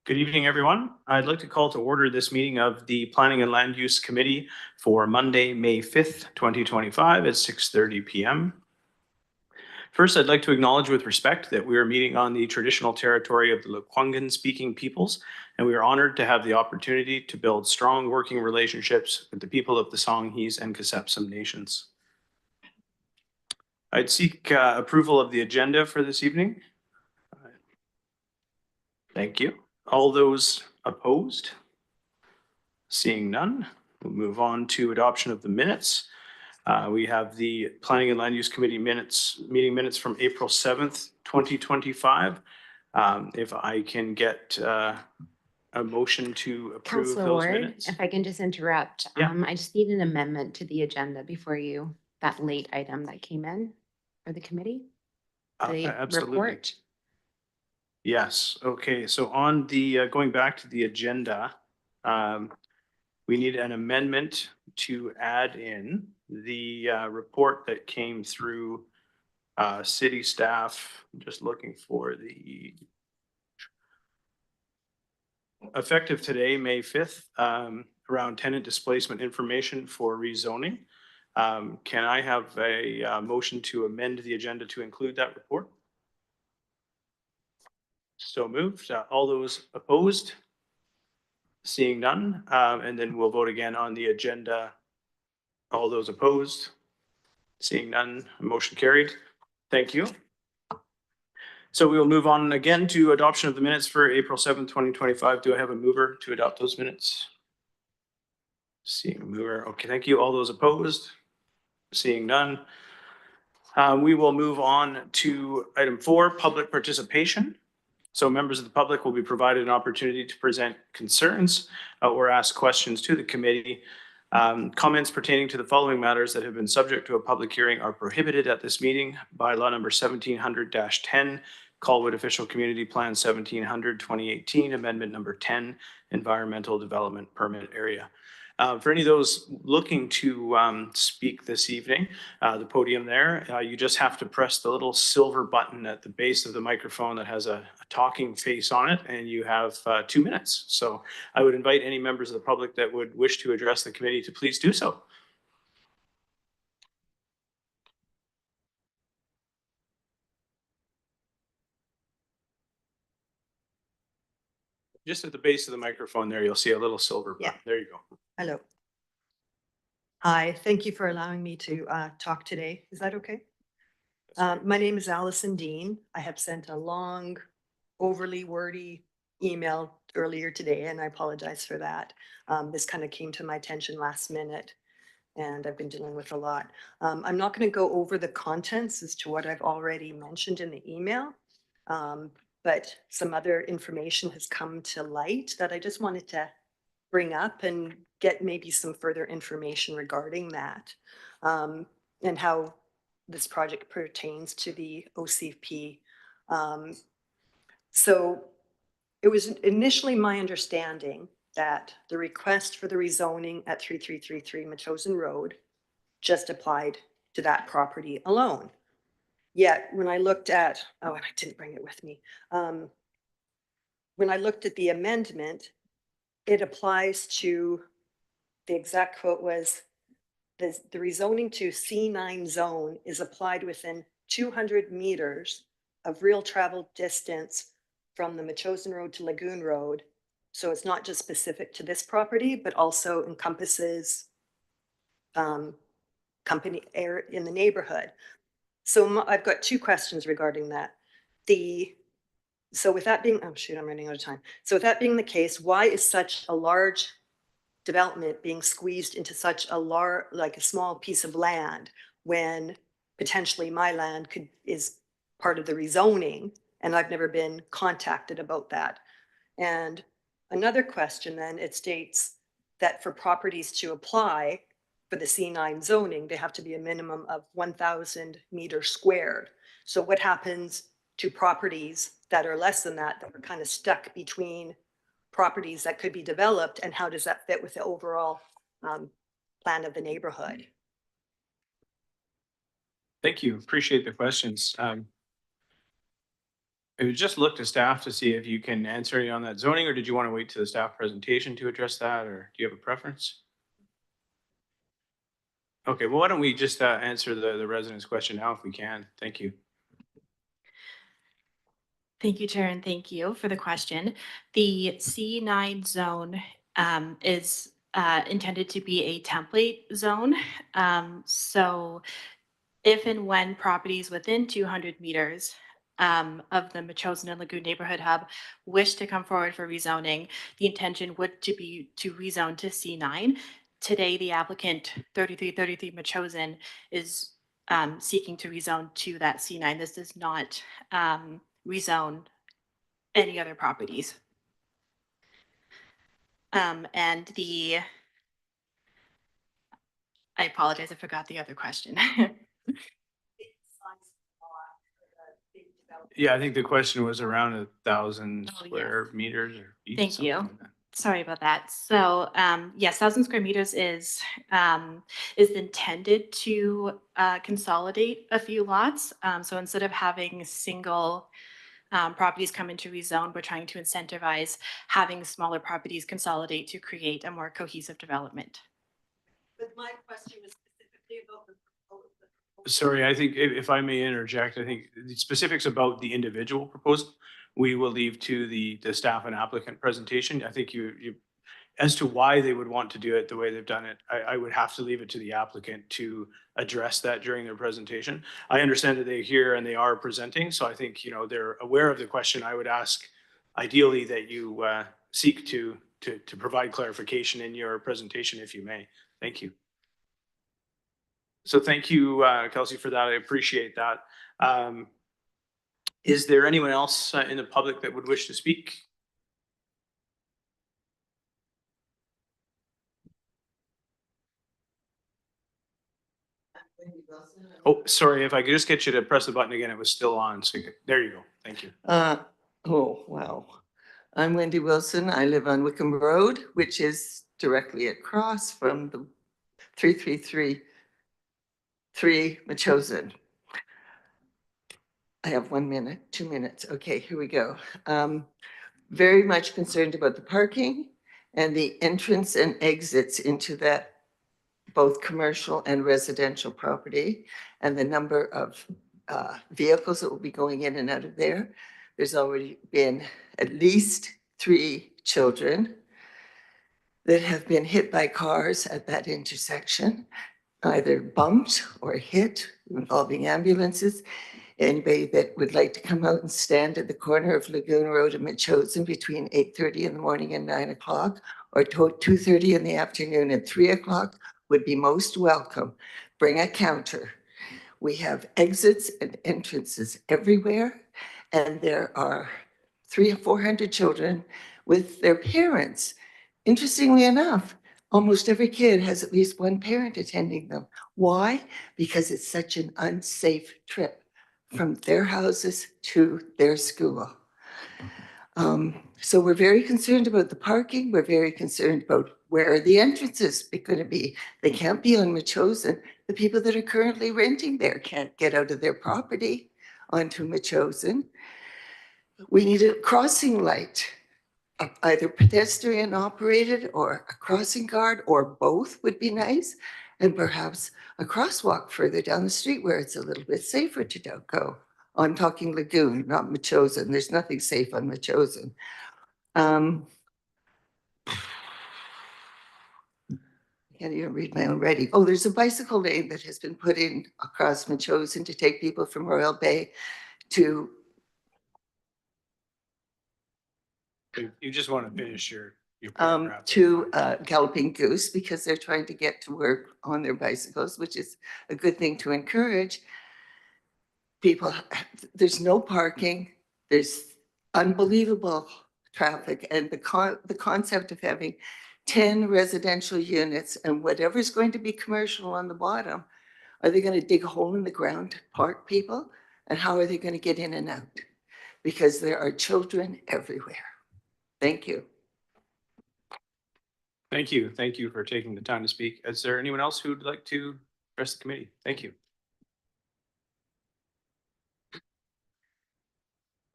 Good evening, everyone. I'd like to call to order this meeting of the Planning and Land Use Committee for Monday, May 5th, 2025 at 6:30 p.m. First, I'd like to acknowledge with respect that we are meeting on the traditional territory of the Lekwungen speaking peoples, and we are honored to have the opportunity to build strong working relationships with the people of the Songhees and Kasepsum nations. I'd seek approval of the agenda for this evening. Thank you. All those opposed? Seeing none, we'll move on to adoption of the minutes. We have the Planning and Land Use Committee meeting minutes from April 7th, 2025. If I can get a motion to approve Councillor those Ward, minutes. if I can just interrupt, Yeah. I just need an amendment to the agenda before you, that late item that came in for the committee, the Absolutely. report. Yes. Okay. So on the going back to the agenda, we need an amendment to add in the report that came through city staff. I'm just looking for the effective today, May 5th, around tenant displacement information for rezoning. Can I have a motion to amend the agenda to include that report? So moved. All those opposed? Seeing none. And then we'll vote again on the agenda. All those opposed? Seeing none. Motion carried. Thank you. So we will move on again to adoption of the minutes for April 7th, 2025. Do I have a mover to adopt those minutes? Seeing a mover. Okay, thank you. All those opposed? Seeing none. We will move on to item 4, public participation. So members of the public will be provided an opportunity to present concerns or ask questions to the committee. Comments pertaining to the following matters that have been subject to a public hearing are prohibited at this meeting by law number 1700-10, Colwood Official Community Plan 1700-2018, Amendment number 10, Environmental Development Permit Area. For any of those looking to speak this evening, the podium there, you just have to press the little silver button at the base of the microphone that has a talking face on it, and you have 2 minutes. So I would invite any members of the public that would wish to address the committee to please do so. Just at the base of the microphone there, you'll see a little silver button. Yeah. There you go. Hello. Hi, thank you for allowing me to talk today. Is that okay? My name is Allison Dean. I have sent a long, overly wordy email earlier today, and I apologize for that. This kind of came to my attention last minute, and I've been dealing with a lot. I'm not going to go over the contents as to what I've already mentioned in the email, but some other information has come to light that I just wanted to bring up and get maybe some further information regarding that, and how this project pertains to the OCP. So it was initially my understanding that the request for the rezoning at 3333 Metchosin Road just applied to that property alone. Yet when I looked at, oh, and I didn't bring it with me. When I looked at the amendment, it applies to, the exact quote was, the rezoning to C9 zone is applied within 200 meters of real travel distance from the Metchosin Road to Lagoon Road. So it's not just specific to this property, but also encompasses company air in the neighborhood. So I've got 2 questions regarding that. So with that being, oh shoot, I'm running out of time. So with that being the case, why is such a large development being squeezed into such a large, like a small piece of land, when potentially my land is part of the rezoning, and I've never been contacted about that? And another question then, it states that for properties to apply for the C9 zoning, they have to be a minimum of 1,000 meters squared. So what happens to properties that are less than that are kind of stuck between properties that could be developed, and how does that fit with the overall plan of the neighborhood? Thank you. Appreciate the questions. I'd like to start with the first question. As far as the rezoning goes, the rezoning is applicable to all properties that are within the 200 meters of the required rezoning area. So I would just look to staff to see if you can answer any on that zoning, or did you want to wait to the staff presentation to address that, or do you have a preference? Okay, well, why don't we just answer the resident's question now if we can? Thank you. Thank you, Chair, and thank you for the question. The C9 zone is intended to be a template zone. So if and when properties within 200 meters of the Metchosin and Lagoon Neighborhood Hub wish to come forward for rezoning, the intention would be to rezone to C9. Today, the applicant 3333 Metchosin is seeking to rezone to that C9. This does not rezone any other properties. And I apologize, I forgot the other question. Yeah, I think the question was around 1,000 Oh, yeah. square meters or feet. Thank something you. like that. Sorry about that. So yes, 1,000 square meters is intended to consolidate a few lots. So instead of having single properties come into rezone, we're trying to incentivize having smaller properties consolidate to create a more cohesive development. But my question was specifically about the Sorry, I think if I may interject, I think the specifics about the individual proposal, we will leave to the staff and applicant presentation. I think you, as to why they would want to do it the way they've done it, I would have to leave it to the applicant to address that during their presentation. I understand that they're here and they are presenting, so I think, they're aware of the question. I would ask ideally that you seek to provide clarification in your presentation if you may. Thank you. So thank you, Kelsey, for that. I appreciate that. Is there anyone else in the public that would wish to speak? Oh, sorry, if I could just get you to press the button again, it was still on. So there you go. Thank you. Oh, wow. I'm Wendy Wilson. I live on Wickham Road, which is directly across from the 3333 Metchosin. I have 1 minute, 2 minutes. Okay, here we go. Very much concerned about the parking and the entrance and exits into that both commercial and residential property, and the number of vehicles that will be going in and out of there. There's already been at least 3 children that have been hit by cars at that intersection, either bumped or hit, involving ambulances. Anybody that would like to come out and stand at the corner of Lagoon Road and Metchosin between 8:30 in the morning and 9 o'clock, or 2:30 in the afternoon and 3 o'clock would be most welcome. Bring a counter. We have exits and entrances everywhere, and there are 300 or 400 children with their parents. Interestingly enough, almost every kid has at least one parent attending them. Why? Because it's such an unsafe trip from their houses to their school. So we're very concerned about the parking. We're very concerned about where are the entrances going to be. They can't be on Metchosin. The people that are currently renting there can't get out of their property onto Metchosin. We need a crossing light, either pedestrian operated or a crossing guard, or both would be nice. And perhaps a crosswalk further down the street where it's a little bit safer to go. I'm talking Lagoon, not Metchosin. There's nothing safe on Metchosin. I can't even read my own writing. Oh, there's a bicycle lane that has been put in across Metchosin to take people from Royal Bay to. You just want to finish your paragraph. To Galloping Goose, because they're trying to get to work on their bicycles, which is a good thing to encourage people. There's no parking. There's unbelievable traffic, and the concept of having 10 residential units and whatever's going to be commercial on the bottom, are they going to dig a hole in the ground to park people? And how are they going to get in and out? Because there are children everywhere. Thank you. Thank you. Thank you for taking the time to speak. Is there anyone else who'd like to address the committee? Thank you.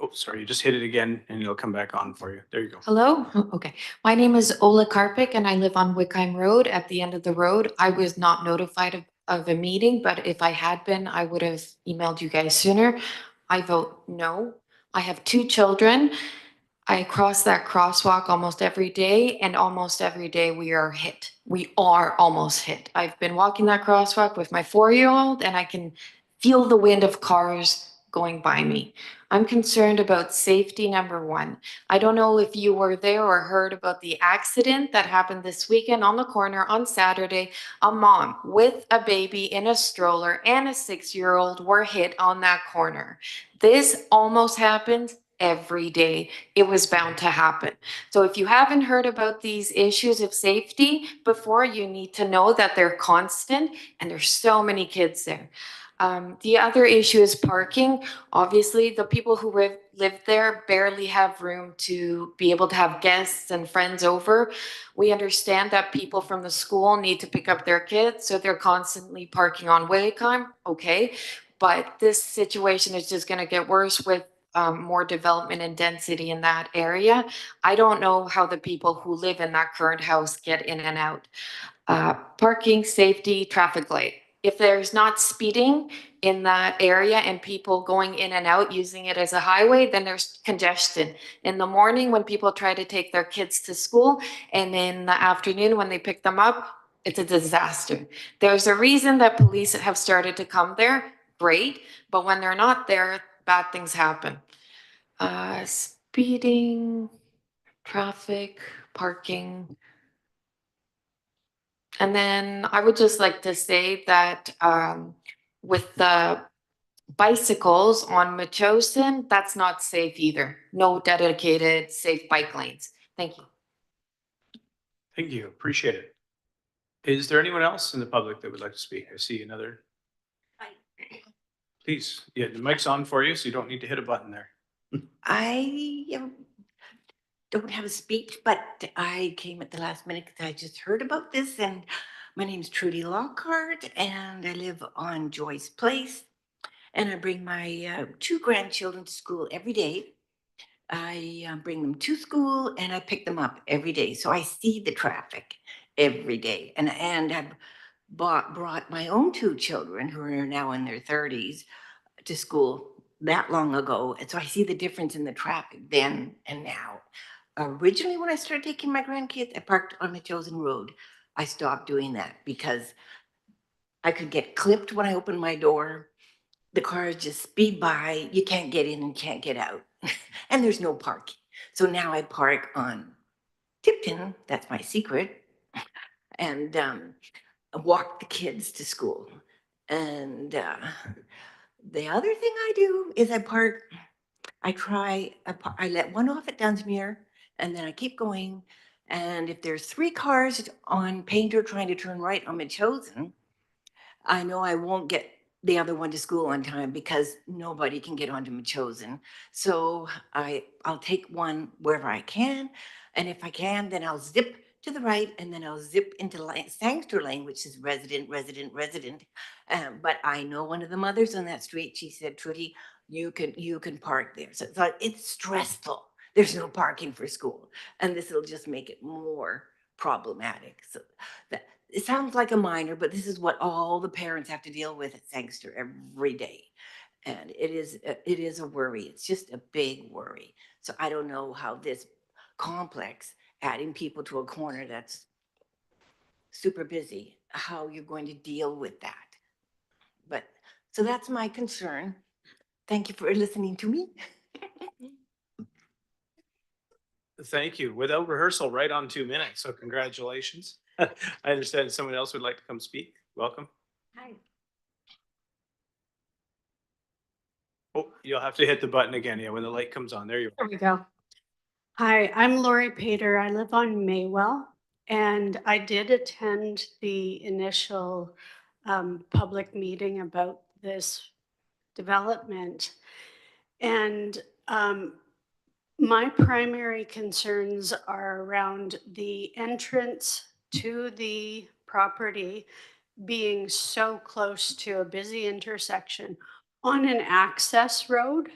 Oh, Oh, sorry, you just hit it again and it'll come back on for you. There you go. Hello? Oh, okay. My name is Ola Karpik and I live on Wickheim Road at the end of the road. I was not notified of a meeting, but if I had been, I would have emailed you guys sooner. I vote no. I have 2 children. I cross that crosswalk almost every day, and almost every day we are hit. We are almost hit. I've been walking that crosswalk with my 4-year-old and I can feel the wind of cars going by me. I'm concerned about safety, number one. I don't know if you were there or heard about the accident that happened this weekend on the corner on Saturday. A mom with a baby in a stroller and a 6-year-old were hit on that corner. This almost happens every day. It was bound to happen. So if you haven't heard about these issues of safety before, you need to know that they're constant and there's so many kids there. The other issue is parking. Obviously, the people who live there barely have room to be able to have guests and friends over. We understand that people from the school need to pick up their kids, so they're constantly parking on Waycom. Okay, but this situation is just going to get worse with more development and density in that area. I don't know how the people who live in that current house get in and out. Parking, safety, traffic light. If there's not speeding in that area and people going in and out using it as a highway, then there's congestion. In the morning when people try to take their kids to school, and in the afternoon when they pick them up, it's a disaster. There's a reason that police have started to come there, great, but when they're not there, bad things happen. Speeding, traffic, parking. And then I would just like to say that with the bicycles on Metchosin, that's not safe either. No dedicated safe bike lanes. Thank you. Thank you. Appreciate it. Is there anyone else in the public that would like to speak? I see another. Please, yeah, the mic's on for you, so you don't need to hit a button there. I don't have a speech, but I came at the last minute because I just heard about this, and my name's Trudy Lockhart and I live on Joyce Place, and I bring my 2 grandchildren to school every day. I bring them to school and I pick them up every day. So I see the traffic every day. And I've brought my own 2 children who are now in their 30s to school that long ago. And so I see the difference in the traffic then and now. Originally, when I started taking my grandkids, I parked on Metchosin Road. I stopped doing that because I could get clipped when I opened my door. The cars just speed by. You can't get in and can't get out. And there's no parking. So now I park on Tipton. That's my secret. And walk the kids to school. And the other thing I do is I let one off at Dunsmuir, and then I keep going. And if there's 3 cars on Painter trying to turn right on Metchosin, I know I won't get the other one to school on time because nobody can get onto Metchosin. So I'll take one wherever I can. And if I can, then I'll zip to the right and then I'll zip into Sangster Lane, which is resident. But I know one of the mothers on that street, she said, Trudy, you can park there. So it's stressful. There's no parking for school. And this will just make it more problematic. So that it sounds like a minor, but this is what all the parents have to deal with at Sangster every day. And it is a worry. It's just a big worry. So I don't know how this complex, adding people to a corner that's super busy, how you're going to deal with that. But so that's my concern. Thank you for listening to me. Thank you. Without rehearsal, right on 2 minutes. So congratulations. I understand someone else would like to come speak. Welcome. Hi. Oh, you'll have to hit the button again. Yeah, when the light comes on. There you There we go. Hi, I'm Lori Pater. I live on Maywell, and I did attend the initial public meeting about this development. And my primary concerns are around the entrance to the property being so close to a busy intersection on an access road.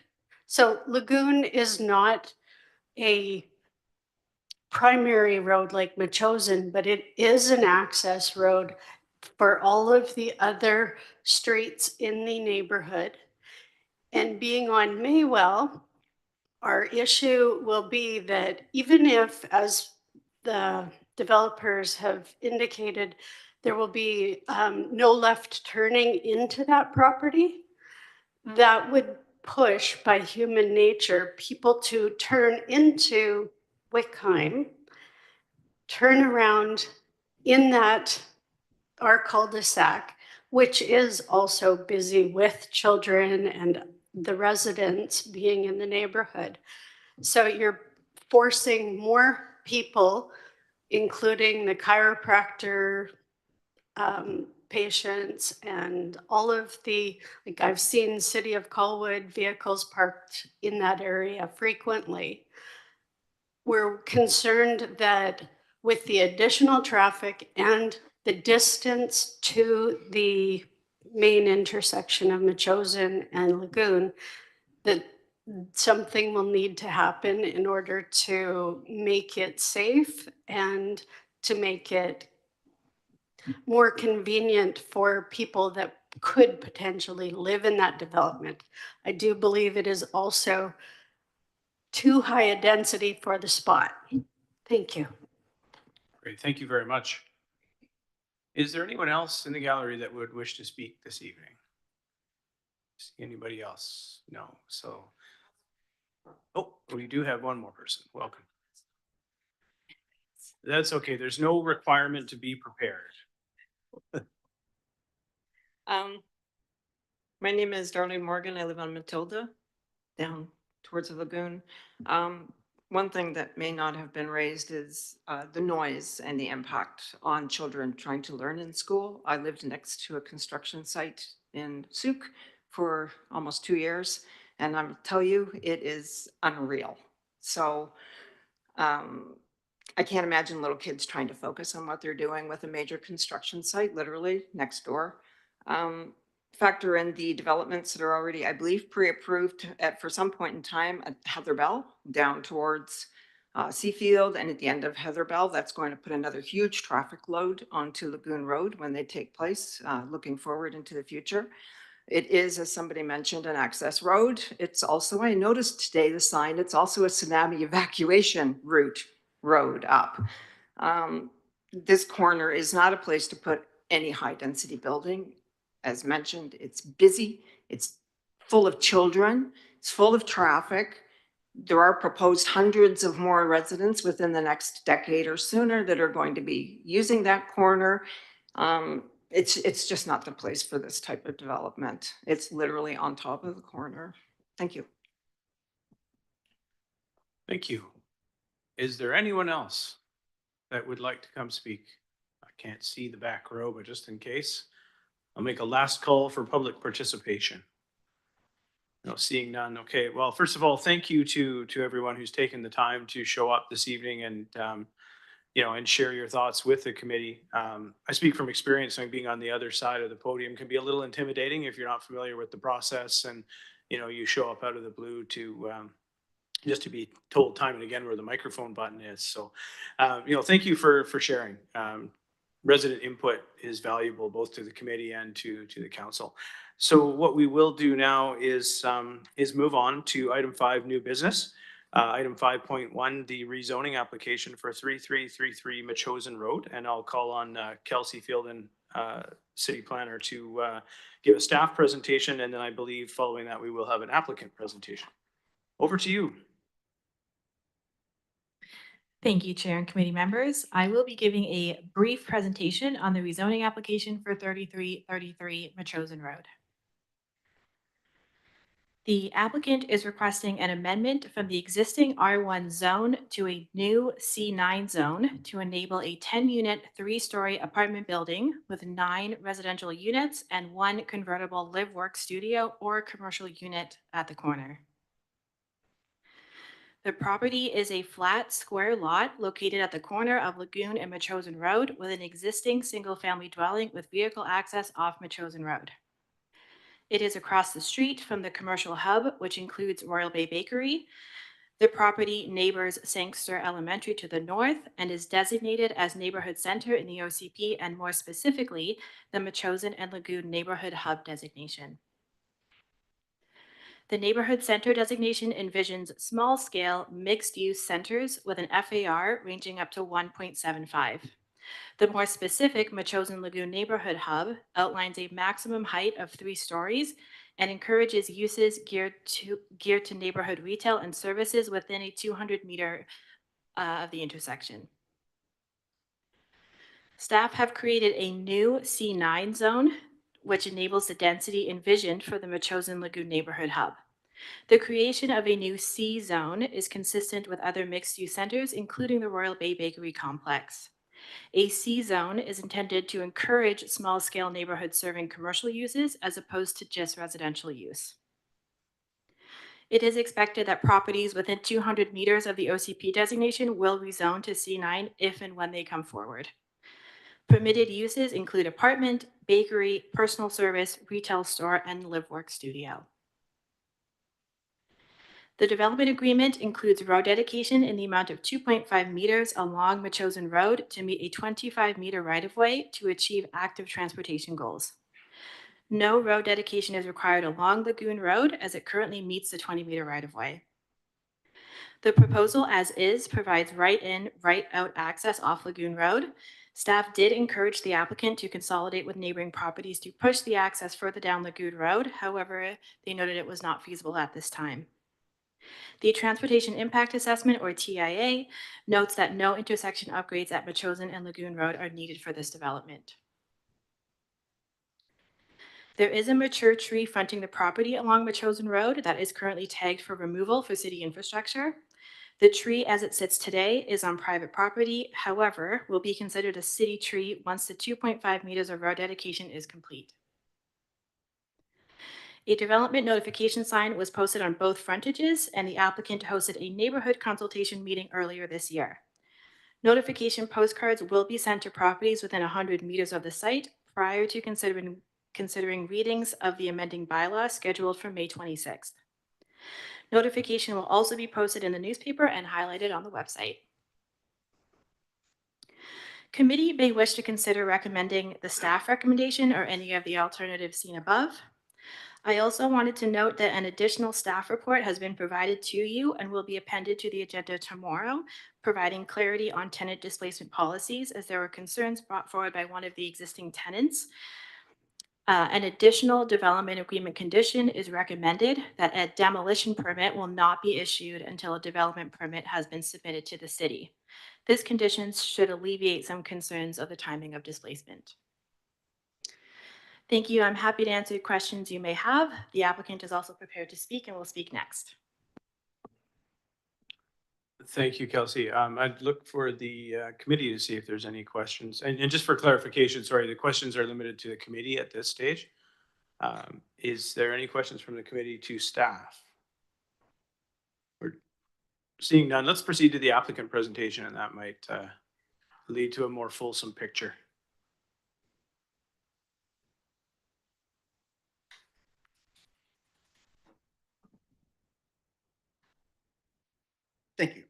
So Lagoon is not a primary road like Metchosin, but it is an access road for all of the other streets in the neighborhood. And being on Maywell, our issue will be that even if, as the developers have indicated, there will be no left turning into that property, that would push by human nature people to turn into Wickheim, turn around in that our cul-de-sac, which is also busy with children and the residents being in the neighborhood. So you're forcing more people, including the chiropractor patients and all of the, like I've seen City of Colwood vehicles parked in that area frequently. We're concerned that with the additional traffic and the distance to the main intersection of Metchosin and Lagoon, that something will need to happen in order to make it safe and to make it more convenient for people that could potentially live in that development. I do believe it is also too high a density for the spot. Thank you. Great, thank you very much. Is there anyone else in the gallery that would wish to speak this evening? See anybody else? No, so. Oh, we do have one more person. Welcome. That's okay. There's no requirement to be prepared. My name is Darlene Morgan. I live on Matilda, down towards the lagoon. One thing that may not have been raised is the noise and the impact on children trying to learn in school. I lived next to a construction site in Souk for almost 2 years, and I'll tell you, it is unreal. So I can't imagine little kids trying to focus on what they're doing with a major construction site, literally next door. Factor in the developments that are already, I believe, pre-approved for some point in time at Heather Bell down towards Seafield, and at the end of Heather Bell, that's going to put another huge traffic load onto Lagoon Road when they take place, looking forward into the future. It is, as somebody mentioned, an access road. It's also, I noticed today the sign, it's also a tsunami evacuation road up. This corner is not a place to put any high density building. As mentioned, it's busy, it's full of children, it's full of traffic. There are proposed hundreds of more residents within the next decade or sooner that are going to be using that corner. It's just not the place for this type of development. It's literally on top of the corner. Thank you. Thank you. Is there anyone else that would like to come speak? I can't see the back row, but just in case, I'll make a last call for public participation. No, seeing none. Okay, well, first of all, thank you to everyone who's taken the time to show up this evening and and share your thoughts with the committee. I speak from experience, and being on the other side of the podium can be a little intimidating if you're not familiar with the process, and you show up out of the blue to just to be told time and again where the microphone button is. So, thank you for sharing. Resident input is valuable both to the committee and to the council. So what we will do now is move on to item 5, new business. Item 5.1, the rezoning application for 3333 Metchosin Road. And I'll call on Kelsea Fielden, city planner, to give a staff presentation. And then I believe following that, we will have an applicant presentation. Over to you. Thank you, Chair and committee members. I will be giving a brief presentation on the rezoning application for 3333 Metchosin Road. The applicant is requesting an amendment from the existing R1 zone to a new C9 zone to enable a 10-unit, 3-story apartment building with 9 residential units and 1 convertible live-work studio or commercial unit at the corner. The property is a flat, square lot located at the corner of Lagoon and Metchosin Road with an existing single-family dwelling with vehicle access off Metchosin Road. It is across the street from the commercial hub, which includes Royal Bay Bakery. The property neighbors Sangster Elementary to the north and is designated as neighborhood center in the OCP, and more specifically, the Metchosin and Lagoon Neighborhood Hub designation. The neighborhood center designation envisions small-scale mixed-use centers with an FAR ranging up to 1.75. The more specific Metchosin Lagoon Neighborhood Hub outlines a maximum height of 3 stories and encourages uses geared to neighborhood retail and services within a 200-meter of the intersection. Staff have created a new C9 zone, which enables the density envisioned for the Metchosin Lagoon Neighborhood Hub. The creation of a new C zone is consistent with other mixed-use centers, including the Royal Bay Bakery complex. A C zone is intended to encourage small-scale neighborhood serving commercial uses as opposed to just residential use. It is expected that properties within 200 meters of the OCP designation will rezone to C9 if and when they come forward. Permitted uses include apartment, bakery, personal service, retail store, and live-work studio. The development agreement includes road dedication in the amount of 2.5 meters along Metchosin Road to meet a 25-meter right-of-way to achieve active transportation goals. No road dedication is required along Lagoon Road as it currently meets the 20-meter right-of-way. The proposal as is provides right-in, right-out access off Lagoon Road. Staff did encourage the applicant to consolidate with neighboring properties to push the access further down Lagoon Road. However, they noted it was not feasible at this time. The Transportation Impact Assessment, or TIA, notes that no intersection upgrades at Metchosin and Lagoon Road are needed for this development. There is a mature tree fronting the property along Metchosin Road that is currently tagged for removal for city infrastructure. The tree as it sits today is on private property, however, will be considered a city tree once the 2.5 meters of road dedication is complete. A development notification sign was posted on both frontages, and the applicant hosted a neighborhood consultation meeting earlier this year. Notification postcards will be sent to properties within 100 meters of the site prior to considering readings of the amending bylaw scheduled for May 26th. Notification will also be posted in the newspaper and highlighted on the website. Committee may wish to consider recommending the staff recommendation or any of the alternatives seen above. I also wanted to note that an additional staff report has been provided to you and will be appended to the agenda tomorrow, providing clarity on tenant displacement policies, as there were concerns brought forward by one of the existing tenants. An additional development agreement condition is recommended that a demolition permit will not be issued until a development permit has been submitted to the city. This condition should alleviate some concerns of the timing of displacement. Thank you. I'm happy to answer questions you may have. The applicant is also prepared to speak and will speak next. Thank you, Kelsey. I'd look for the committee to see if there's any questions. And just for clarification, sorry, the questions are limited to the committee at this stage. Is there any questions from the committee to staff? We're seeing none. Let's proceed to the applicant presentation, and that might lead to a more fulsome picture. Thank you.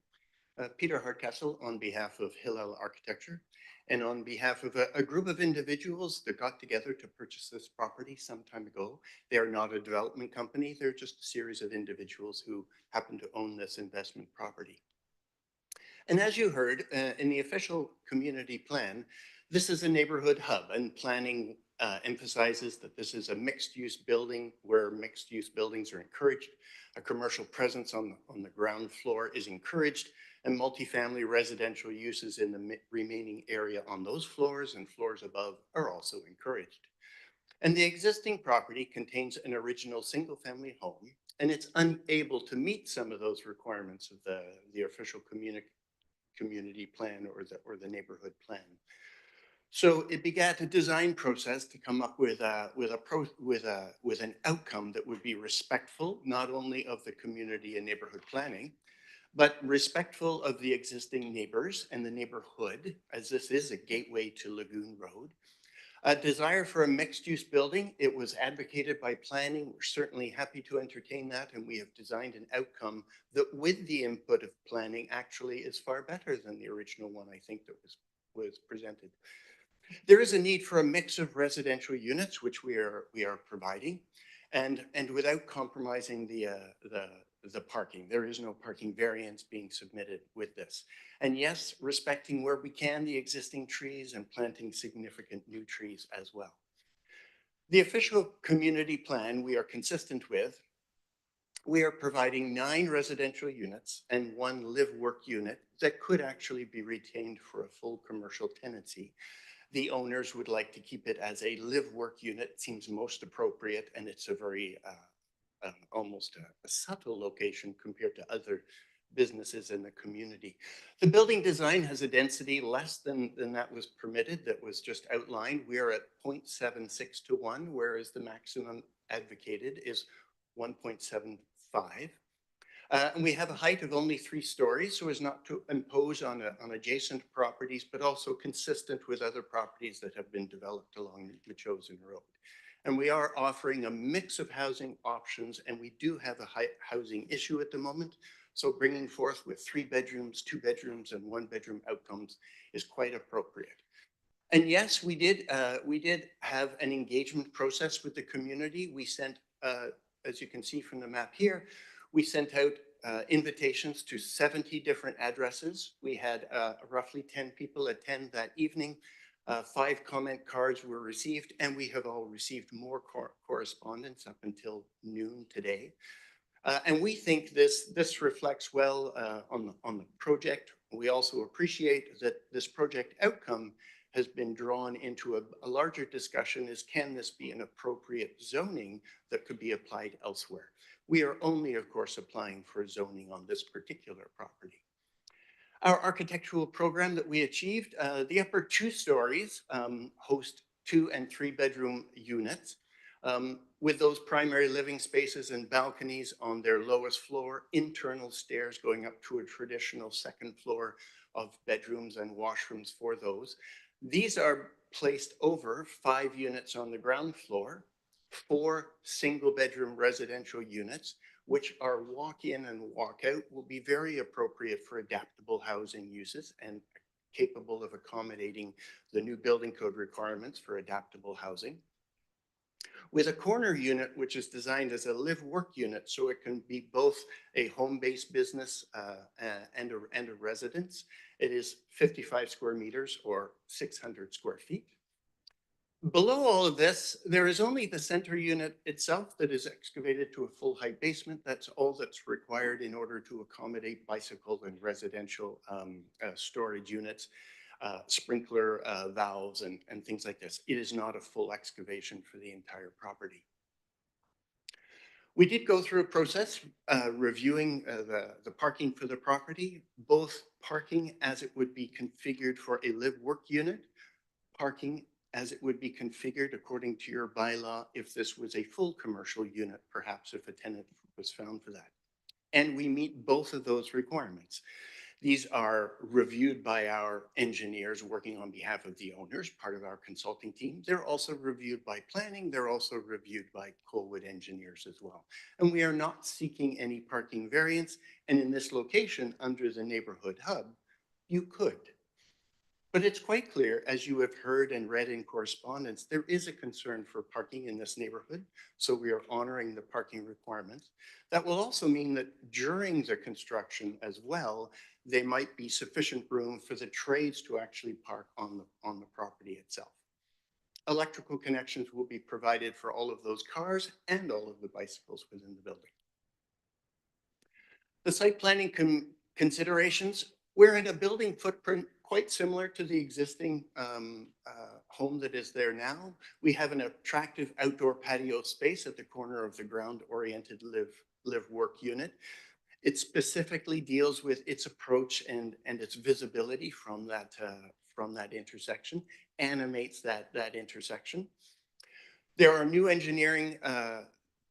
Peter Hardcastle on behalf of Hillel Architecture and on behalf of a group of individuals that got together to purchase this property some time ago. They are not a development company. They're just a series of individuals who happen to own this investment property. And as you heard in the official community plan, this is a neighborhood hub, and planning emphasizes that this is a mixed-use building where mixed-use buildings are encouraged. A commercial presence on the ground floor is encouraged, and multifamily residential uses in the remaining area on those floors and floors above are also encouraged. And the existing property contains an original single-family home, and it's unable to meet some of those requirements of the official community plan or the neighborhood plan. So it began a design process to come up with an outcome that would be respectful not only of the community and neighborhood planning, but respectful of the existing neighbors and the neighborhood, as this is a gateway to Lagoon Road. A desire for a mixed-use building. It was advocated by planning. We're certainly happy to entertain that, and we have designed an outcome that, with the input of planning, actually is far better than the original one, I think, that was presented. There is a need for a mix of residential units, which we are providing, and without compromising the parking. There is no parking variance being submitted with this. And yes, respecting where we can the existing trees and planting significant new trees as well. The official community plan we are consistent with. We are providing 9 residential units and 1 live-work unit that could actually be retained for a full commercial tenancy. The owners would like to keep it as a live-work unit. It seems most appropriate, and it's a very almost a subtle location compared to other businesses in the community. The building design has a density less than that was permitted, that was just outlined. We are at 0.76 to 1, whereas the maximum advocated is 1.75. And we have a height of only 3 stories, so as not to impose on adjacent properties, but also consistent with other properties that have been developed along Metchosin Road. And we are offering a mix of housing options, and we do have a housing issue at the moment. So bringing forth with 3 bedrooms, 2 bedrooms, and 1 bedroom outcomes is quite appropriate. And yes, we did have an engagement process with the community. We sent, as you can see from the map here, we sent out invitations to 70 different addresses. We had roughly 10 people attend that evening. 5 comment cards were received, and we have all received more correspondence up until noon today. And we think this reflects well on the project. We also appreciate that this project outcome has been drawn into a larger discussion is, can this be an appropriate zoning that could be applied elsewhere? We are only, of course, applying for zoning on this particular property. Our architectural program that we achieved, the upper 2 stories host 2 and 3 bedroom units with those primary living spaces and balconies on their lowest floor, internal stairs going up to a traditional 2nd floor of bedrooms and washrooms for those. These are placed over 5 units on the ground floor, 4 single bedroom residential units, which are walk in and walk out, will be very appropriate for adaptable housing uses and capable of accommodating the new building code requirements for adaptable housing. With a corner unit, which is designed as a live-work unit, so it can be both a home-based business and a residence. It is 55 square meters or 600 square feet. Below all of this, there is only the center unit itself that is excavated to a full height basement. That's all that's required in order to accommodate bicycle and residential storage units, sprinkler valves and things like this. It is not a full excavation for the entire property. We did go through a process reviewing the parking for the property, both parking as it would be configured for a live-work unit, parking as it would be configured according to your bylaw if this was a full commercial unit, perhaps if a tenant was found for that. And we meet both of those requirements. These are reviewed by our engineers working on behalf of the owners, part of our consulting team. They're also reviewed by planning. They're also reviewed by Colwood engineers as well. And we are not seeking any parking variance. And in this location, under the neighborhood hub, you could. But it's quite clear, as you have heard and read in correspondence, there is a concern for parking in this neighborhood. So we are honoring the parking requirements. That will also mean that during the construction as well, there might be sufficient room for the trades to actually park on the property itself. Electrical connections will be provided for all of those cars and all of the bicycles within the building. The site planning considerations, we're in a building footprint quite similar to the existing home that is there now. We have an attractive outdoor patio space at the corner of the ground-oriented live-work unit. It specifically deals with its approach and its visibility from that intersection, animates that intersection. There are new engineering,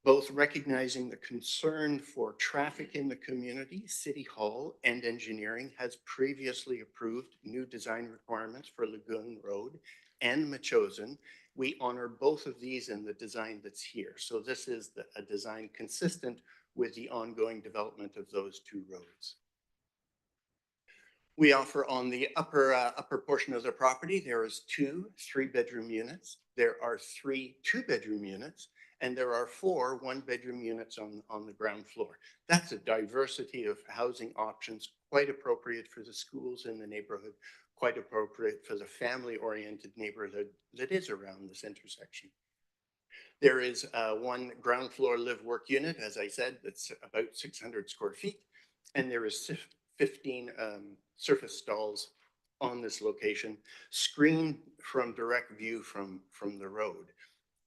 both recognizing the concern for traffic in the community. City Hall and engineering has previously approved new design requirements for Lagoon Road and Metchosin, We honor both of these in the design that's here. So this is a design consistent with the ongoing development of those two roads. We offer on the upper portion of the property, there is 2 3-bedroom units. There are 3 2-bedroom units, and there are 4 1-bedroom units on the ground floor. That's a diversity of housing options, quite appropriate for the schools in the neighborhood, quite appropriate for the family-oriented neighborhood that is around this intersection. There is 1 ground floor live-work unit, as I said, that's about 600 square feet, and there is 15 surface stalls on this location, screened from direct view from the road.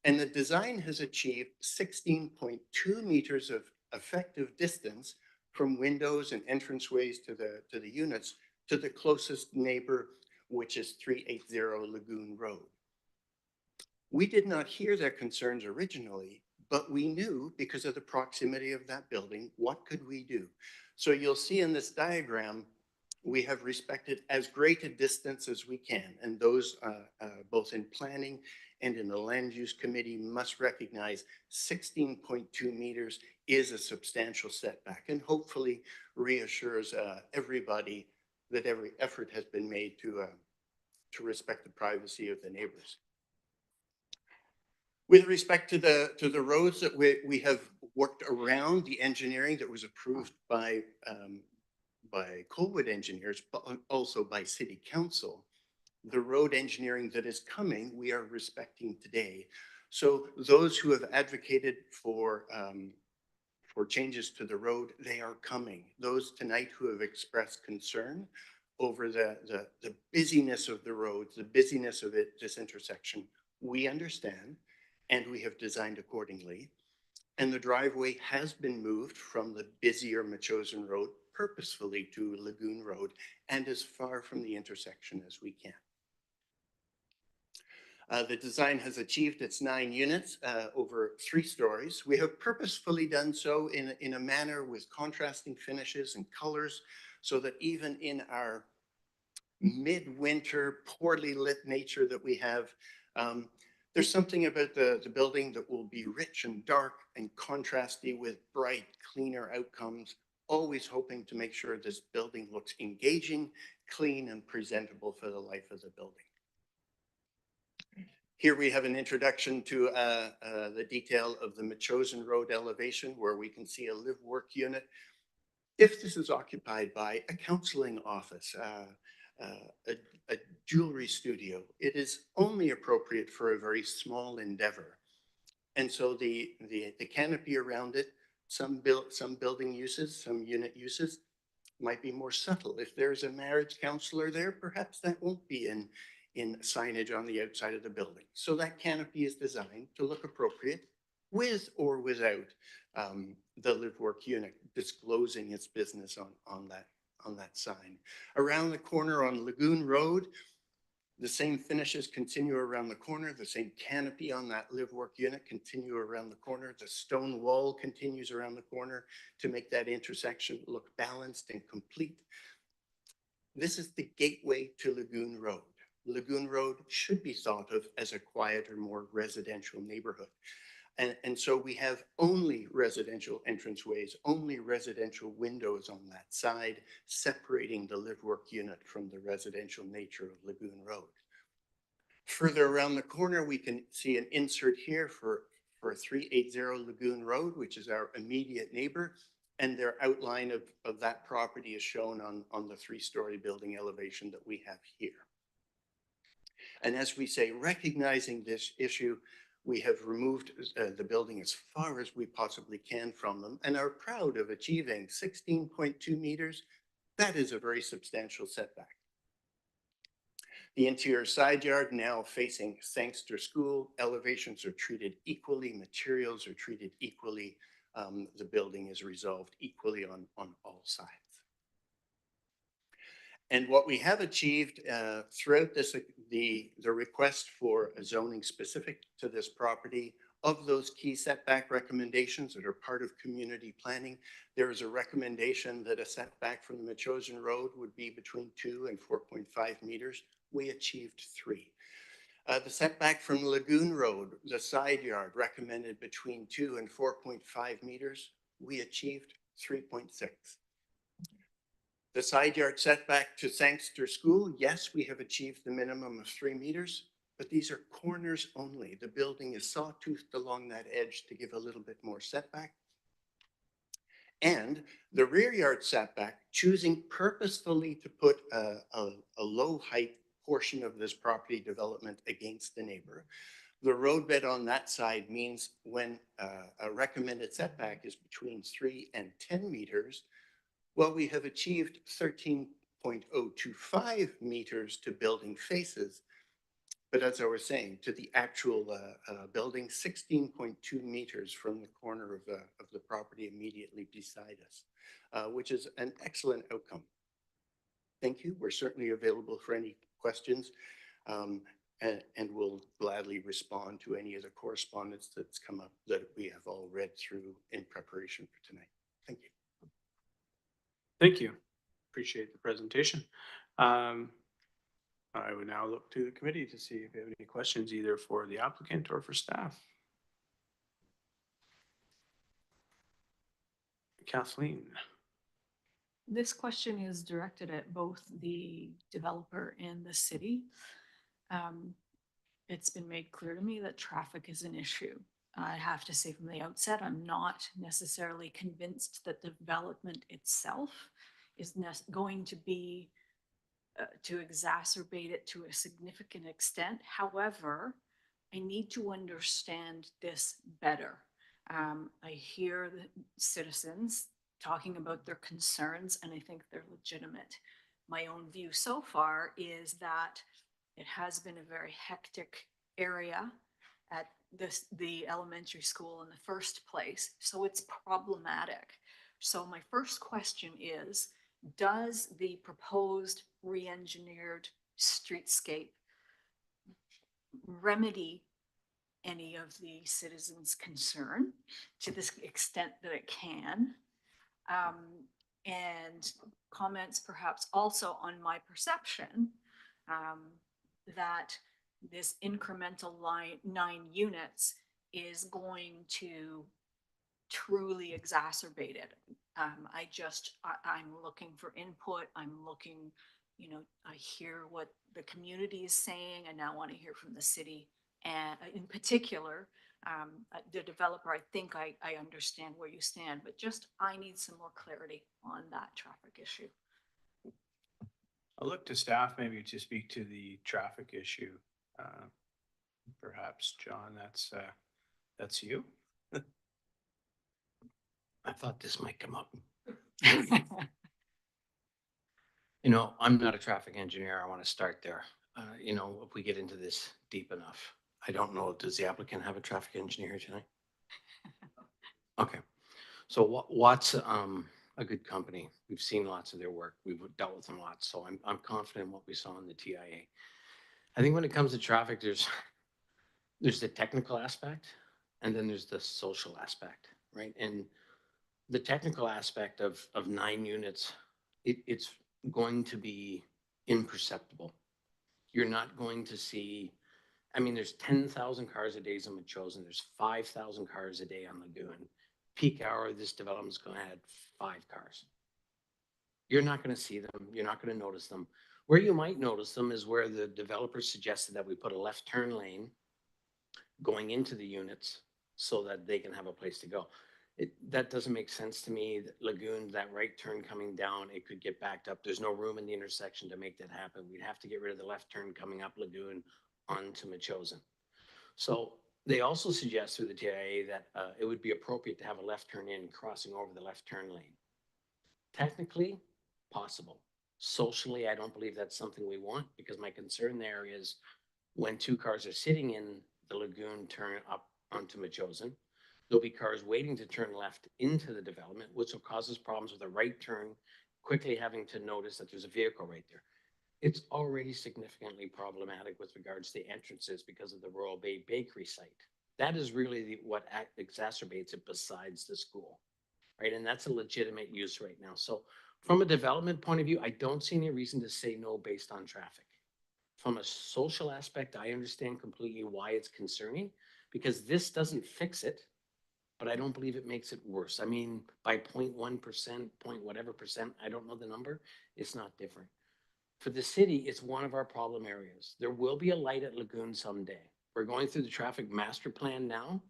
And the design has achieved 16.2 meters of effective distance from windows and entranceways to the units to the closest neighbor, which is 380 Lagoon Road. We did not hear their concerns originally, but we knew, because of the proximity of that building, what could we do? So you'll see in this diagram, we have respected as great a distance as we can. And those, both in planning and in the land use committee, must recognize 16.2 meters is a substantial setback, and hopefully reassures everybody that every effort has been made to respect the privacy of the neighbors. With respect to the roads that we have worked around the engineering that was approved by Colwood engineers, but also by City Council, the road engineering that is coming, we are respecting today. So those who have advocated for changes to the road, they are coming. Those tonight who have expressed concern over the busyness of the roads, the busyness of this intersection, we understand, and we have designed accordingly. And the driveway has been moved from the busier Metchosin Road purposefully to Lagoon Road and as far from the intersection as we can. The design has achieved its 9 units over 3 stories. We have purposefully done so in a manner with contrasting finishes and colors, so that even in our midwinter, poorly lit nature that we have, there's something about the building that will be rich and dark and contrasty with bright, cleaner outcomes, always hoping to make sure this building looks engaging, clean, and presentable for the life of the building. Here we have an introduction to the detail of the Metchosin Road elevation, where we can see a live-work unit. If this is occupied by a counseling office, a jewelry studio, it is only appropriate for a very small endeavor. And so the canopy around it, some building uses, some unit uses might be more subtle. If there's a marriage counselor there, perhaps that won't be in signage on the outside of the building. So that canopy is designed to look appropriate with or without the live-work unit disclosing its business on that sign. Around the corner on Lagoon Road, the same finishes continue around the corner, the same canopy on that live-work unit continue around the corner, the stone wall continues around the corner to make that intersection look balanced and complete. This is the gateway to Lagoon Road. Lagoon Road should be thought of as a quieter, more residential neighborhood. And so we have only residential entranceways, only residential windows on that side, separating the live-work unit from the residential nature of Lagoon Road. Further around the corner, we can see an insert here for 380 Lagoon Road, which is our immediate neighbor, and their outline of that property is shown on the 3-story building elevation that we have here. And as we say, recognizing this issue, we have removed the building as far as we possibly can from them and are proud of achieving 16.2 meters. That is a very substantial setback. The interior side yard now facing Sangster School, elevations are treated equally, materials are treated equally. The building is resolved equally on all sides. And what we have achieved throughout this, the request for a zoning specific to this property, of those key setback recommendations that are part of community planning, there is a recommendation that a setback from the Metchosin Road would be between 2 and 4.5 meters. We achieved 3. The setback from Lagoon Road, the side yard recommended between 2 and 4.5 meters. We achieved 3.6. The side yard setback to Sangster School, yes, we have achieved the minimum of 3 meters, but these are corners only. The building is sawtoothed along that edge to give a little bit more setback. And the rear yard setback, choosing purposefully to put a low height portion of this property development against the neighbor. The roadbed on that side means when a recommended setback is between 3 and 10 meters, well, we have achieved 13.025 meters to building faces. But as I was saying, to the actual building, 16.2 meters from the corner of the property immediately beside us, which is an excellent outcome. Thank you. We're certainly available for any questions, and we'll gladly respond to any of the correspondence that's come up that we have all read through in preparation for tonight. Thank you. Thank you. Appreciate the presentation. I would now look to the committee to see if you have any questions either for the applicant or for staff. Kathleen. This question is directed at both the developer and the city. It's been made clear to me that traffic is an issue. I have to say from the outset, I'm not necessarily convinced that the development itself is going to be to exacerbate it to a significant extent. However, I need to understand this better. I hear the citizens talking about their concerns, and I think they're legitimate. My own view so far is that it has been a very hectic area at the elementary school in the first place, so it's problematic. So my first question is, does the proposed re-engineered streetscape remedy any of the citizens' concern to this extent that it can? And comments perhaps also on my perception that this incremental 9 units is going to truly exacerbate it. I'm looking for input. I'm looking, I hear what the community is saying, and now want to hear from the city. And in particular, the developer, I think I understand where you stand, but just I need some more clarity on that traffic issue. I'll look to staff maybe to speak to the traffic issue. Perhaps, John, that's you. I thought this might come up. I'm not a traffic engineer. I want to start there. If we get into this deep enough, I don't know, does the applicant have a traffic engineer here tonight? Okay. So Watt's a good company. We've seen lots of their work. We've dealt with them lots. So I'm confident in what we saw in the TIA. I think when it comes to traffic, there's the technical aspect, and then there's the social aspect, right? And the technical aspect of 9 units, it's going to be imperceptible. You're not going to see, there's 10,000 cars a day in Metchosin. There's 5,000 cars a day on Lagoon. Peak hour, this development's going to add 5 cars. You're not going to see them. You're not going to notice them. Where you might notice them is where the developer suggested that we put a left turn lane going into the units so that they can have a place to go. That doesn't make sense to me. Lagoon, that right turn coming down, it could get backed up. There's no room in the intersection to make that happen. We'd have to get rid of the left turn coming up Lagoon onto Metchosin. So they also suggest through the TIA that it would be appropriate to have a left turn in crossing over the left turn lane. Technically, possible. Socially, I don't believe that's something we want, because my concern there is when 2 cars are sitting in the Lagoon turn up onto Metchosin, there'll be cars waiting to turn left into the development, which will cause us problems with a right turn, quickly having to notice that there's a vehicle right there. It's already significantly problematic with regards to the entrances because of the Royal Bay Bakery site. That is really what exacerbates it besides the school, right? And that's a legitimate use right now. So from a development point of view, I don't see any reason to say no based on traffic. From a social aspect, I understand completely why it's concerning, because this doesn't fix it, but I don't believe it makes it worse. I mean, by 0.1%, point whatever percent, I don't know the number, it's not different. For the city, it's one of our problem areas. There will be a light at Lagoon someday. We're going through the traffic master plan now.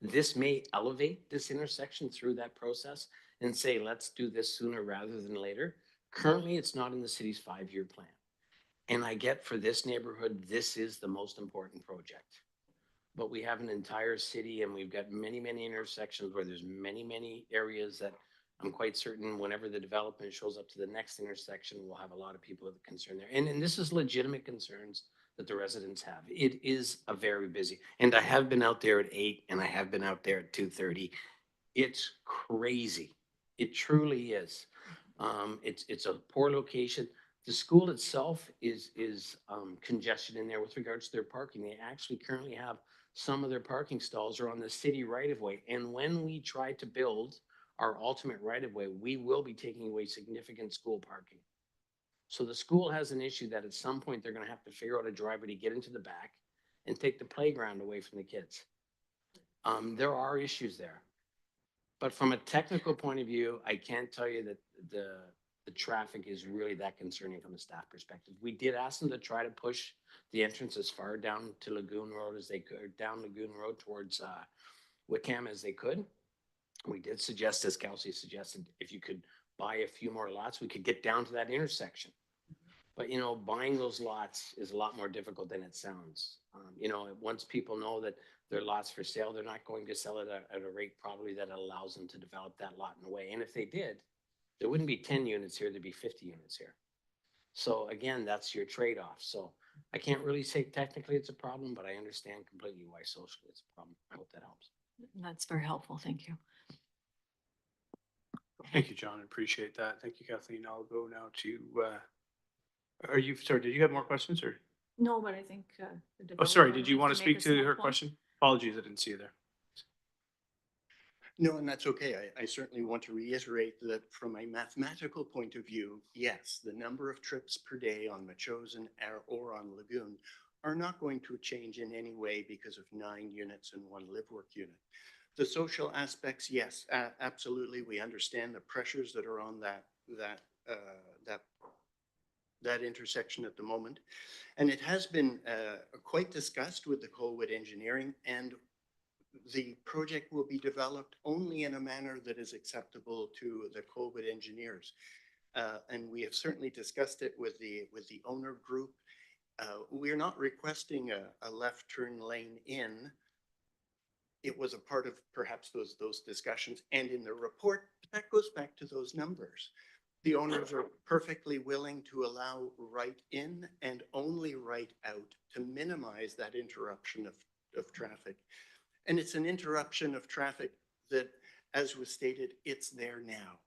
This may elevate this intersection through that process and say, let's do this sooner rather than later. Currently, it's not in the city's 5-year plan. And I get for this neighborhood, this is the most important project. But we have an entire city and we've got many, many intersections where there's many, many areas that I'm quite certain whenever the development shows up to the next intersection, we'll have a lot of people with concern there. And this is legitimate concerns that the residents have. It is a very busy, and I have been out there at 8 and I have been out there at 2:30. It's crazy. It truly is. It's a poor location. The school itself is congestion in there with regards to their parking. They actually currently have some of their parking stalls are on the city right of way. And when we try to build our ultimate right of way, we will be taking away significant school parking. So the school has an issue that at some point they're going to have to figure out a driveway to get into the back and take the playground away from the kids. There are issues there. But from a technical point of view, I can't tell you that the traffic is really that concerning from a staff perspective. We did ask them to try to push the entrance as far down to Lagoon Road as they could, down Lagoon Road towards Wickham as they could. We did suggest, as Kelsey suggested, if you could buy a few more lots, we could get down to that intersection. But, you know, buying those lots is a lot more difficult than it sounds. You know, once people know that their lots for sale, they're not going to sell it at a rate probably that allows them to develop that lot in a way. And if they did, there wouldn't be 10 units here, there'd be 50 units here. So again, that's your trade-off. So I can't really say technically it's a problem, but I understand completely why socially it's a problem. I hope that helps. That's very helpful. Thank you. Thank you, John. I appreciate that. Thank you, Kathleen. I'll go now to, sorry, did you have more questions or? No, but I think. Oh, sorry, did you developer want to wanted make speak a to small her point. question? Apologies, I didn't see you there. No, and that's okay. I certainly want to reiterate that from a mathematical point of view, yes, the number of trips per day on Metchosin or on Lagoon are not going to change in any way because of 9 units and 1 live work unit. The social aspects, yes, absolutely. We understand the pressures that are on that intersection at the moment. And it has been quite discussed with the Colwood Engineering, and the project will be developed only in a manner that is acceptable to the Colwood engineers. And we have certainly discussed it with the owner group. We're not requesting a left turn lane in. It was a part of perhaps those discussions, and in the report, that goes back to those numbers. The owners are perfectly willing to allow right in and only right out to minimize that interruption of traffic. And it's an interruption of traffic that, as was stated, it's there now,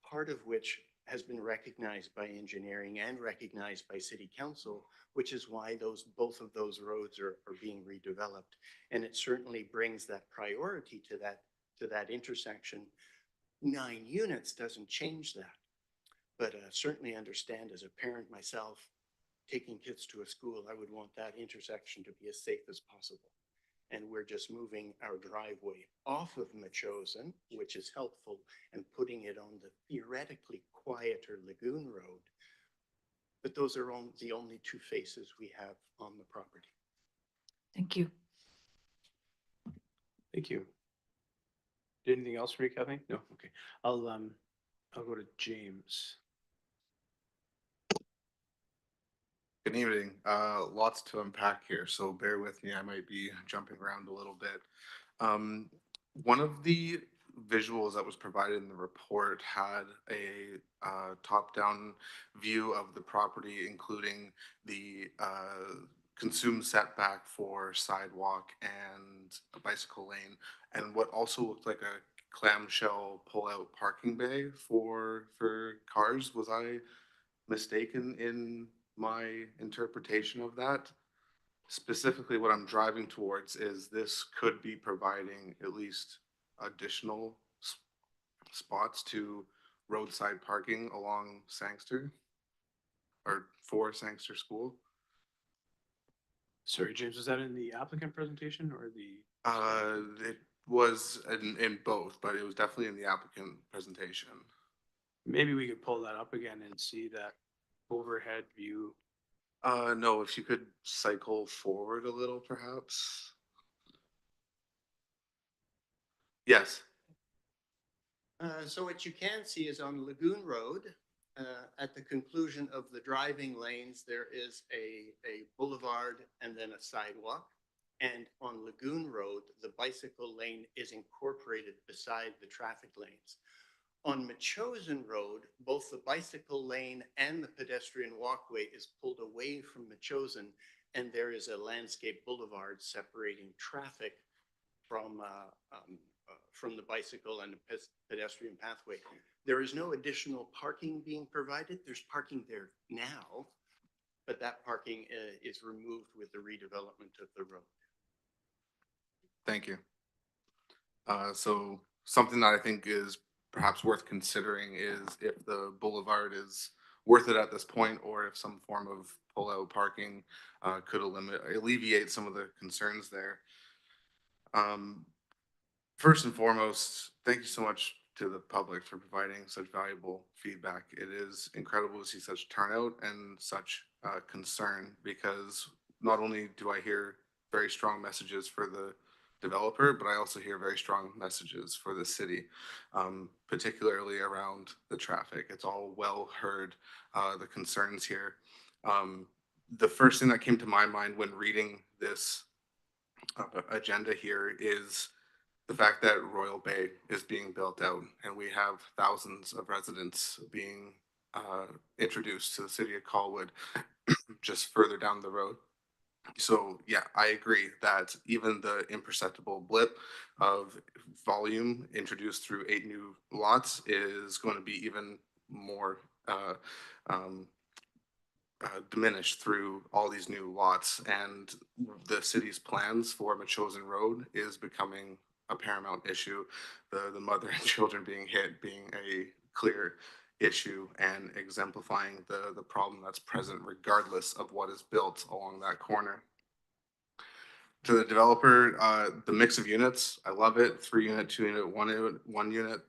part of which has been recognized by engineering and recognized by city council, which is why both of those roads are being redeveloped. And it certainly brings that priority to that intersection. 9 units doesn't change that, but certainly understand as a parent myself, taking kids to a school, I would want that intersection to be as safe as possible. And we're just moving our driveway off of Metchosin, which is helpful, and putting it on the theoretically quieter Lagoon Road. But those are the only 2 faces we have on the property. Thank you. Thank you. Anything else for you, Kathleen? No? Okay. I'll go to James. Good evening. Lots to unpack here, so bear with me. I might be jumping around a little bit. One of the visuals that was provided in the report had a top-down view of the property, including the consumed setback for sidewalk and a bicycle lane, and what also looked like a clamshell pull-out parking bay for cars. Was I mistaken in my interpretation of that? Specifically, what I'm driving towards is this could be providing at least additional spots to roadside parking along Sangster or for Sangster School. Sorry, James, was that in the applicant presentation or the? It was in both, but it was definitely in the applicant presentation. Maybe we could pull that up again and see that overhead view. No, if you could cycle forward a little, perhaps. Yes. So what you can see is on Lagoon Road, at the conclusion of the driving lanes, there is a boulevard and then a sidewalk. And on Lagoon Road, the bicycle lane is incorporated beside the traffic lanes. On Metchosin Road, both the bicycle lane and the pedestrian walkway is pulled away from Metchosin, and there is a landscape boulevard separating traffic from the bicycle and the pedestrian pathway. There is no additional parking being provided. There's parking there now, but that parking is removed with the redevelopment of the road. Thank you. So something that I think is perhaps worth considering is if the boulevard is worth it at this point, or if some form of pull-out parking could alleviate some of the concerns there. First and foremost, thank you so much to the public for providing such valuable feedback. It is incredible to see such turnout and such concern, because not only do I hear very strong messages for the developer, but I also hear very strong messages for the city, particularly around the traffic. It's all well heard, the concerns here. The first thing that came to my mind when reading this agenda here is the fact that Royal Bay is being built out, and we have thousands of residents being introduced to the city of Colwood just further down the road. So yeah, I agree that even the imperceptible blip of volume introduced through 8 new lots is going to be even more diminished through all these new lots, and the city's plans for Metchosin Road is becoming a paramount issue. The mother and children being hit being a clear issue, and exemplifying the problem that's present regardless of what is built along that corner. To the developer, the mix of units, I love it. 3-unit, 2-unit, 1-unit,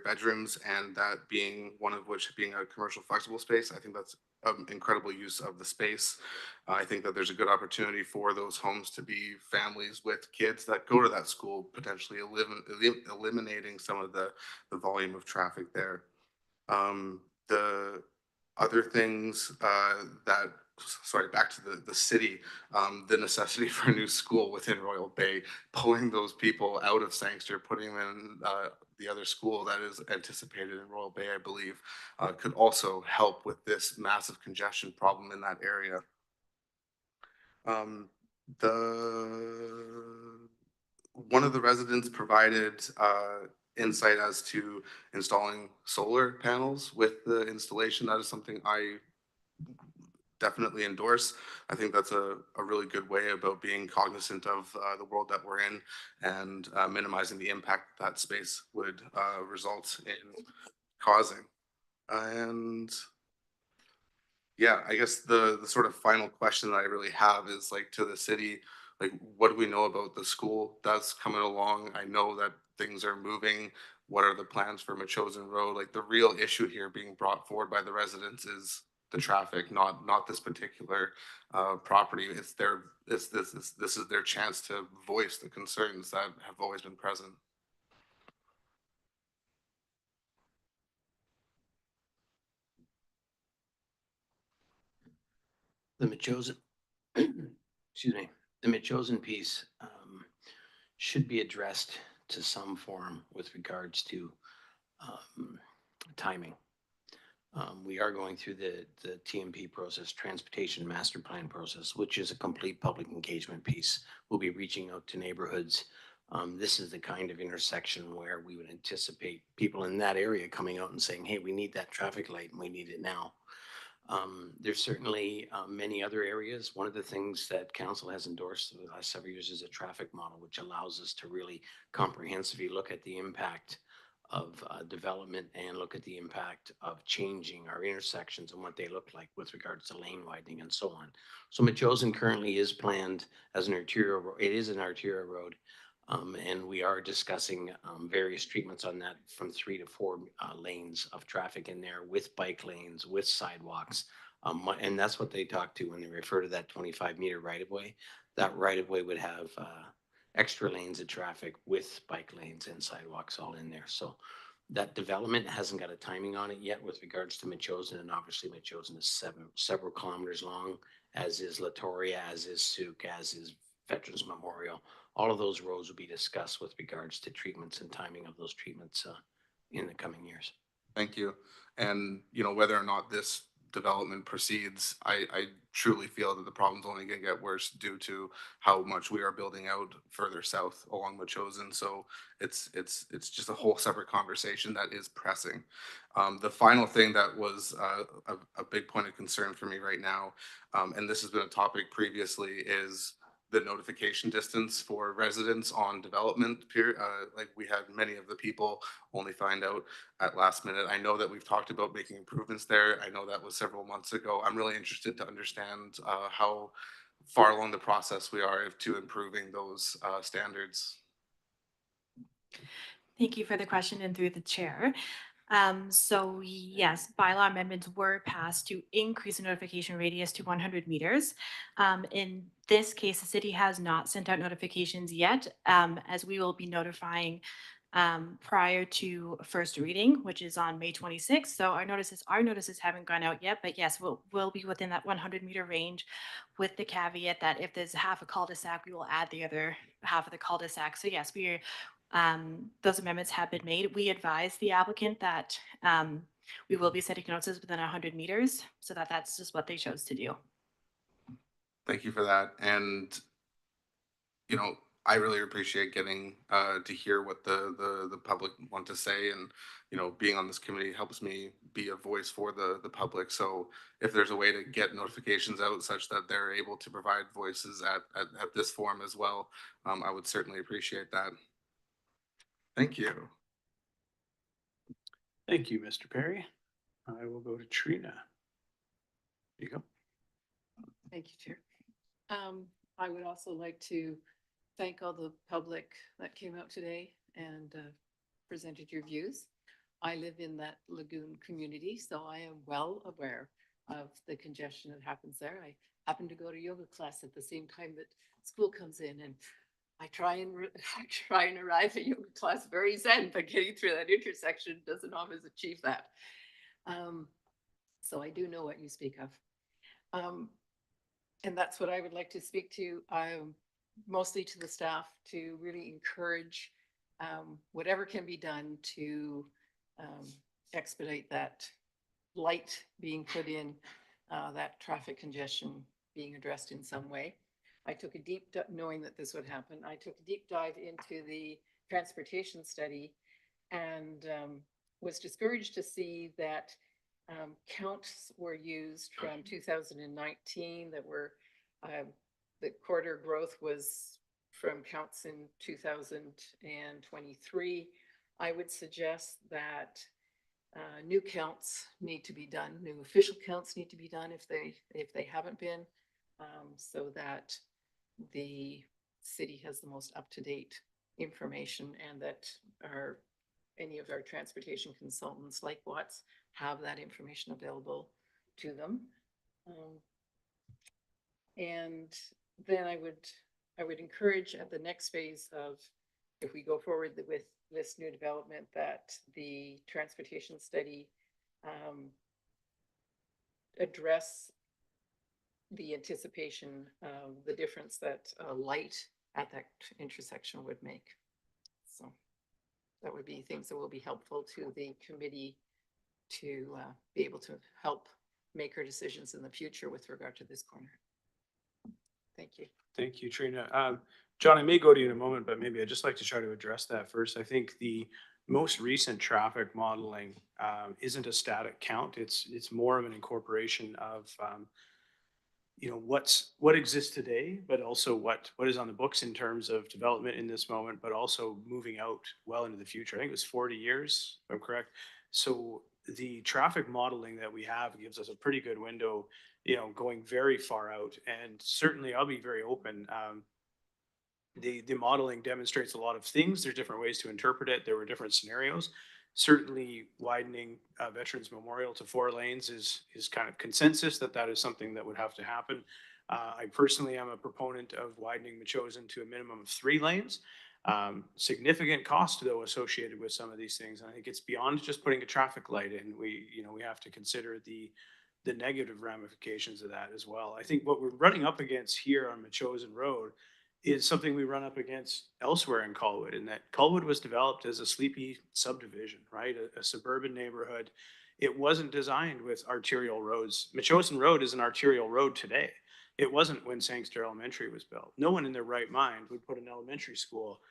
bedrooms, and that being one of which being a commercial flexible space. I think that's an incredible use of the space. I think that there's a good opportunity for those homes to be families with kids that go to that school, potentially eliminating some of the volume of traffic there. The other things back to the city, the necessity for a new school within Royal Bay, pulling those people out of Sangster, putting them in the other school that is anticipated in Royal Bay, I believe, could also help with this massive congestion problem in that area. One of the residents provided insight as to installing solar panels with the installation. That is something I definitely endorse. I think that's a really good way about being cognizant of the world that we're in, and minimizing the impact that space would result in causing. And yeah, I guess the sort of final question that I really have is like to the city, like what do we know about the school that's coming along? I know that things are moving. What are the plans for Metchosin Road? Like the real issue here being brought forward by the residents is the traffic, not this particular property. It's this is their chance to voice the concerns that have always been present. The Metchosin, excuse me, the Metchosin piece should be addressed to some form with regards to timing. We are going through the TMP process, Transportation Master Plan process, which is a complete public engagement piece. We'll be reaching out to neighborhoods. This is the kind of intersection where we would anticipate people in that area coming out and saying, hey, we need that traffic light and we need it now. There's certainly many other areas. One of the things that council has endorsed over the last several years is a traffic model, which allows us to really comprehensively look at the impact development and look at the impact of changing our intersections and what they look like with regards to lane widening and so on. So Metchosin currently is planned as an arterial, it is an arterial road. And we are discussing various treatments on that from 3 to 4 lanes of traffic in there with bike lanes, with sidewalks. And that's what they talk to when they refer to that 25-meter right-of-way. That right-of-way would have extra lanes of traffic with bike lanes and sidewalks all in there. So that development hasn't got a timing on it yet with regards to Metchosin, and obviously Metchosin is several kilometers long, as is Latoria, as is Souk, as is Veterans Memorial. All of those roads will be discussed with regards to treatments and timing of those treatments in the coming years. Thank you. And, you know, whether or not this development proceeds, I truly feel that the problem's only going to get worse due to how much we are building out further south along Metchosin. So it's just a whole separate conversation that is pressing. The final thing that was a big point of concern for me right now, and this has been a topic previously, is the notification distance for residents on development period. Like we had many of the people only find out at last minute. I know that we've talked about making improvements there. I know that was several months ago. I'm really interested to understand how far along the process we are to improving those standards. Thank you for the question and through the chair. So yes, bylaw amendments were passed to increase the notification radius to 100 meters. In this case, the city has not sent out notifications yet, as we will be notifying prior to first reading, which is on May 26th. So our notices haven't gone out yet, but yes, we'll be within that 100-meter range, with the caveat that if there's half a cul-de-sac, we will add the other half of the cul-de-sac. So yes, those amendments have been made. We advise the applicant that we will be setting notices within 100 meters, so that's just what they chose to do. Thank you for that. And, you know, I really appreciate getting to hear what the public want to say, and, you know, being on this committee helps me be a voice for the public. So if there's a way to get notifications out such that they're able to provide voices at this forum as well, I would certainly appreciate that. Thank you. Thank you, Mr. Perry. I will go to Trina. There you go. Thank you, Chair. I would also like to thank all the public that came out today and presented your views. I live in that lagoon community, so I am well aware of the congestion that happens there. I happen to go to yoga class at the same time that school comes in, and I try and arrive at yoga class very zen, but getting through that intersection doesn't always achieve that. So I do know what you speak of. And that's what I would like to speak to, mostly to the staff, to really encourage whatever can be done to expedite that light being put in, that traffic congestion being addressed in some way. I took a deep dive, knowing that this would happen, I took a deep dive into the transportation study, and was discouraged to see that counts were used from 2019 that were, the quarter growth was from counts in 2023. I would suggest that new counts need to be done, new official counts need to be done if they haven't been, so that the city has the most up-to-date information, and that any of our transportation consultants like Watts have that information available to them. And then I would encourage at the next phase of, if we go forward with this new development, that the transportation study address the anticipation of the difference that a light at that intersection would make. So that would be things that will be helpful to the committee to be able to help make our decisions in the future with regard to this corner. Thank you. Thank you, Trina. John, I may go to you in a moment, but maybe I'd just like to try to address that first. I think the most recent traffic modeling isn't a static count. It's more of an incorporation of you know, what exists today, but also what is on the books in terms of development in this moment, but also moving out well into the future. I think it was 40 years, if I'm correct. So the traffic modeling that we have gives us a pretty good window, you know, going very far out. And certainly I'll be very open. The modeling demonstrates a lot of things. There's different ways to interpret it. There were different scenarios. Certainly widening Veterans Memorial to 4 lanes is kind of consensus that that is something that would have to happen. I personally am a proponent of widening Metchosin to a minimum of 3 lanes. Significant cost though associated with some of these things. And I think it's beyond just putting a traffic light in. We have to consider the negative ramifications of that as well. I think what we're running up against here on Metchosin Road is something we run up against elsewhere in Colwood, in that Colwood was developed as a sleepy subdivision, right? A suburban neighborhood. It wasn't designed with arterial roads. Metchosin Road is an arterial road today. It wasn't when Sangster Elementary was built. No one in their right mind would put an elementary school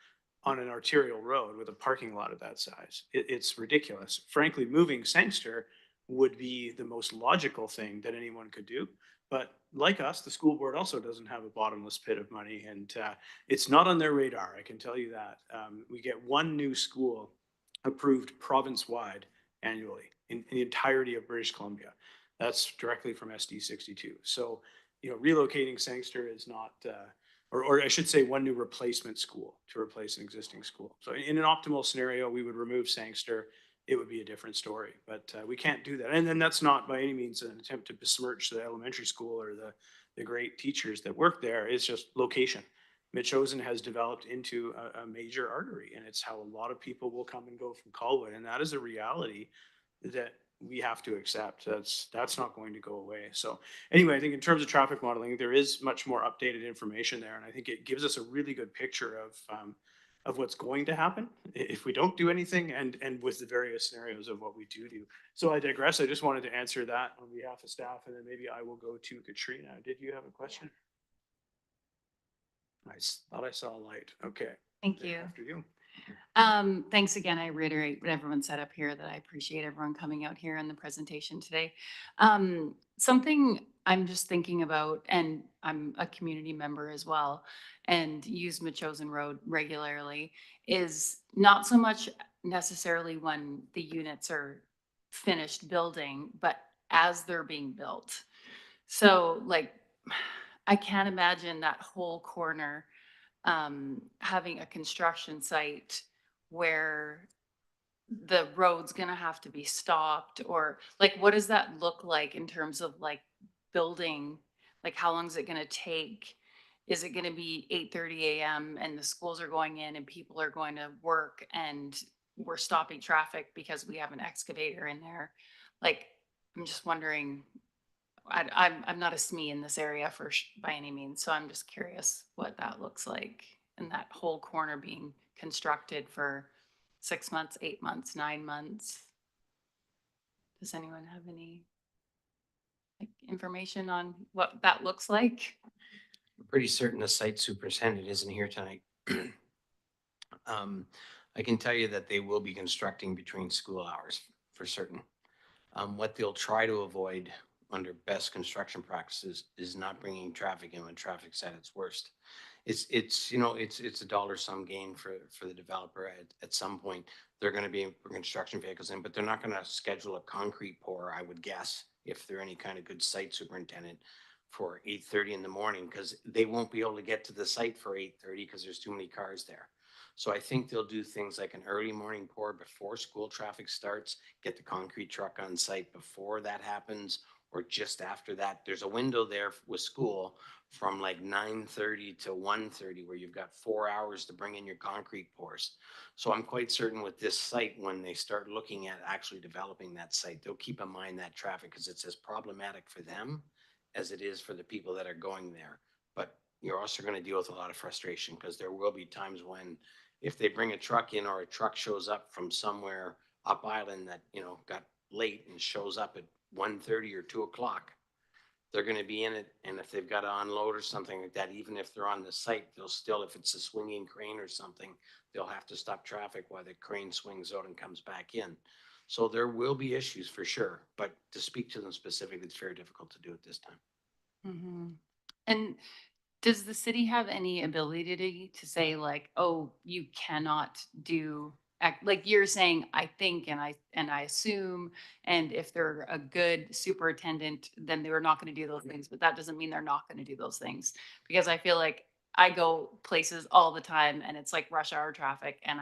on an arterial road with a parking lot of that size. It's ridiculous. Frankly, moving Sangster would be the most logical thing that anyone could do. But like us, the school board also doesn't have a bottomless pit of money, and it's not on their radar. I can tell you that. We get one new school approved province-wide annually in the entirety of British Columbia. That's directly from SD 62. So, you know, relocating Sangster is not, or I should say, one new replacement school to replace an existing school. So, in an optimal scenario, we would remove Sangster. It would be a different story, but we can't do that. And then that's not by any means an attempt to besmirch the elementary school or the great teachers that work there. It's just location. Metchosin has developed into a major artery, and it's how a lot of people will come and go from Colwood. And that is a reality that we have to accept. That's not going to go away. So anyway, I think in terms of traffic modeling, there is much more updated information there. And I think it gives us a really good picture of what's going to happen if we don't do anything, and with the various scenarios of what we do. So I digress. I just wanted to answer that on behalf of staff, and then maybe I will go to Katrina. Did you have a question? I thought I saw a light. Okay. Thank you. After you. Thanks again. I reiterate what everyone said up here, that I appreciate everyone coming out here in the presentation today. Something I'm just thinking about, and I'm a community member as well, and use Metchosin Road regularly, is not so much necessarily when the units are finished building, but as they're being built. So like, I can't imagine that whole corner having a construction site where the road's gonna have to be stopped, or like, what does that look like in terms of like building? Like, how long is it gonna take? Is it gonna be 8:30 a.m. and the schools are going in and people are going to work and we're stopping traffic because we have an excavator in there? Like, I'm just wondering, I'm not a SME in this area by any means, so I'm just curious what that looks like, and that whole corner being constructed for 6 months, 8 months, 9 months. Does anyone have any like information on what that looks like? I'm pretty certain the site superintendent isn't here tonight. I can tell you that they will be constructing between school hours for certain. What they'll try to avoid under best construction practices is not bringing traffic in when traffic's at its worst. It's a dollar sum gain for the developer. At some point, they're going to be construction vehicles in, but they're not going to schedule a concrete pour, I would guess, if they're any kind of good site superintendent, for 8:30 in the morning, because they won't be able to get to the site for 8:30 because there's too many cars there. So I think they'll do things like an early morning pour before school traffic starts, get the concrete truck on site before that happens, or just after that. There's a window there with school from like 9:30 to 1:30 where you've got 4 hours to bring in your concrete pours. So I'm quite certain with this site, when they start looking at actually developing that site, they'll keep in mind that traffic, because it's as problematic for them as it is for the people that are going there. But you're also going to deal with a lot of frustration, because there will be times when, if they bring a truck in or a truck shows up from somewhere up island that, got late and shows up at 1:30 or 2:00, they're going to be in it. And if they've got to unload or something like that, even if they're on the site, they'll still, if it's a swinging crane or something, they'll have to stop traffic while the crane swings out and comes back in. So there will be issues for sure, but to speak to them specifically, it's very difficult to do at this time. And does the city have any ability to say like, oh, you cannot do, like you're saying, I think, and I assume, and if they're a good superintendent, then they're not going to do those things, but that doesn't mean they're not going to do those things. Because I feel like I go places all the time and it's like rush hour traffic and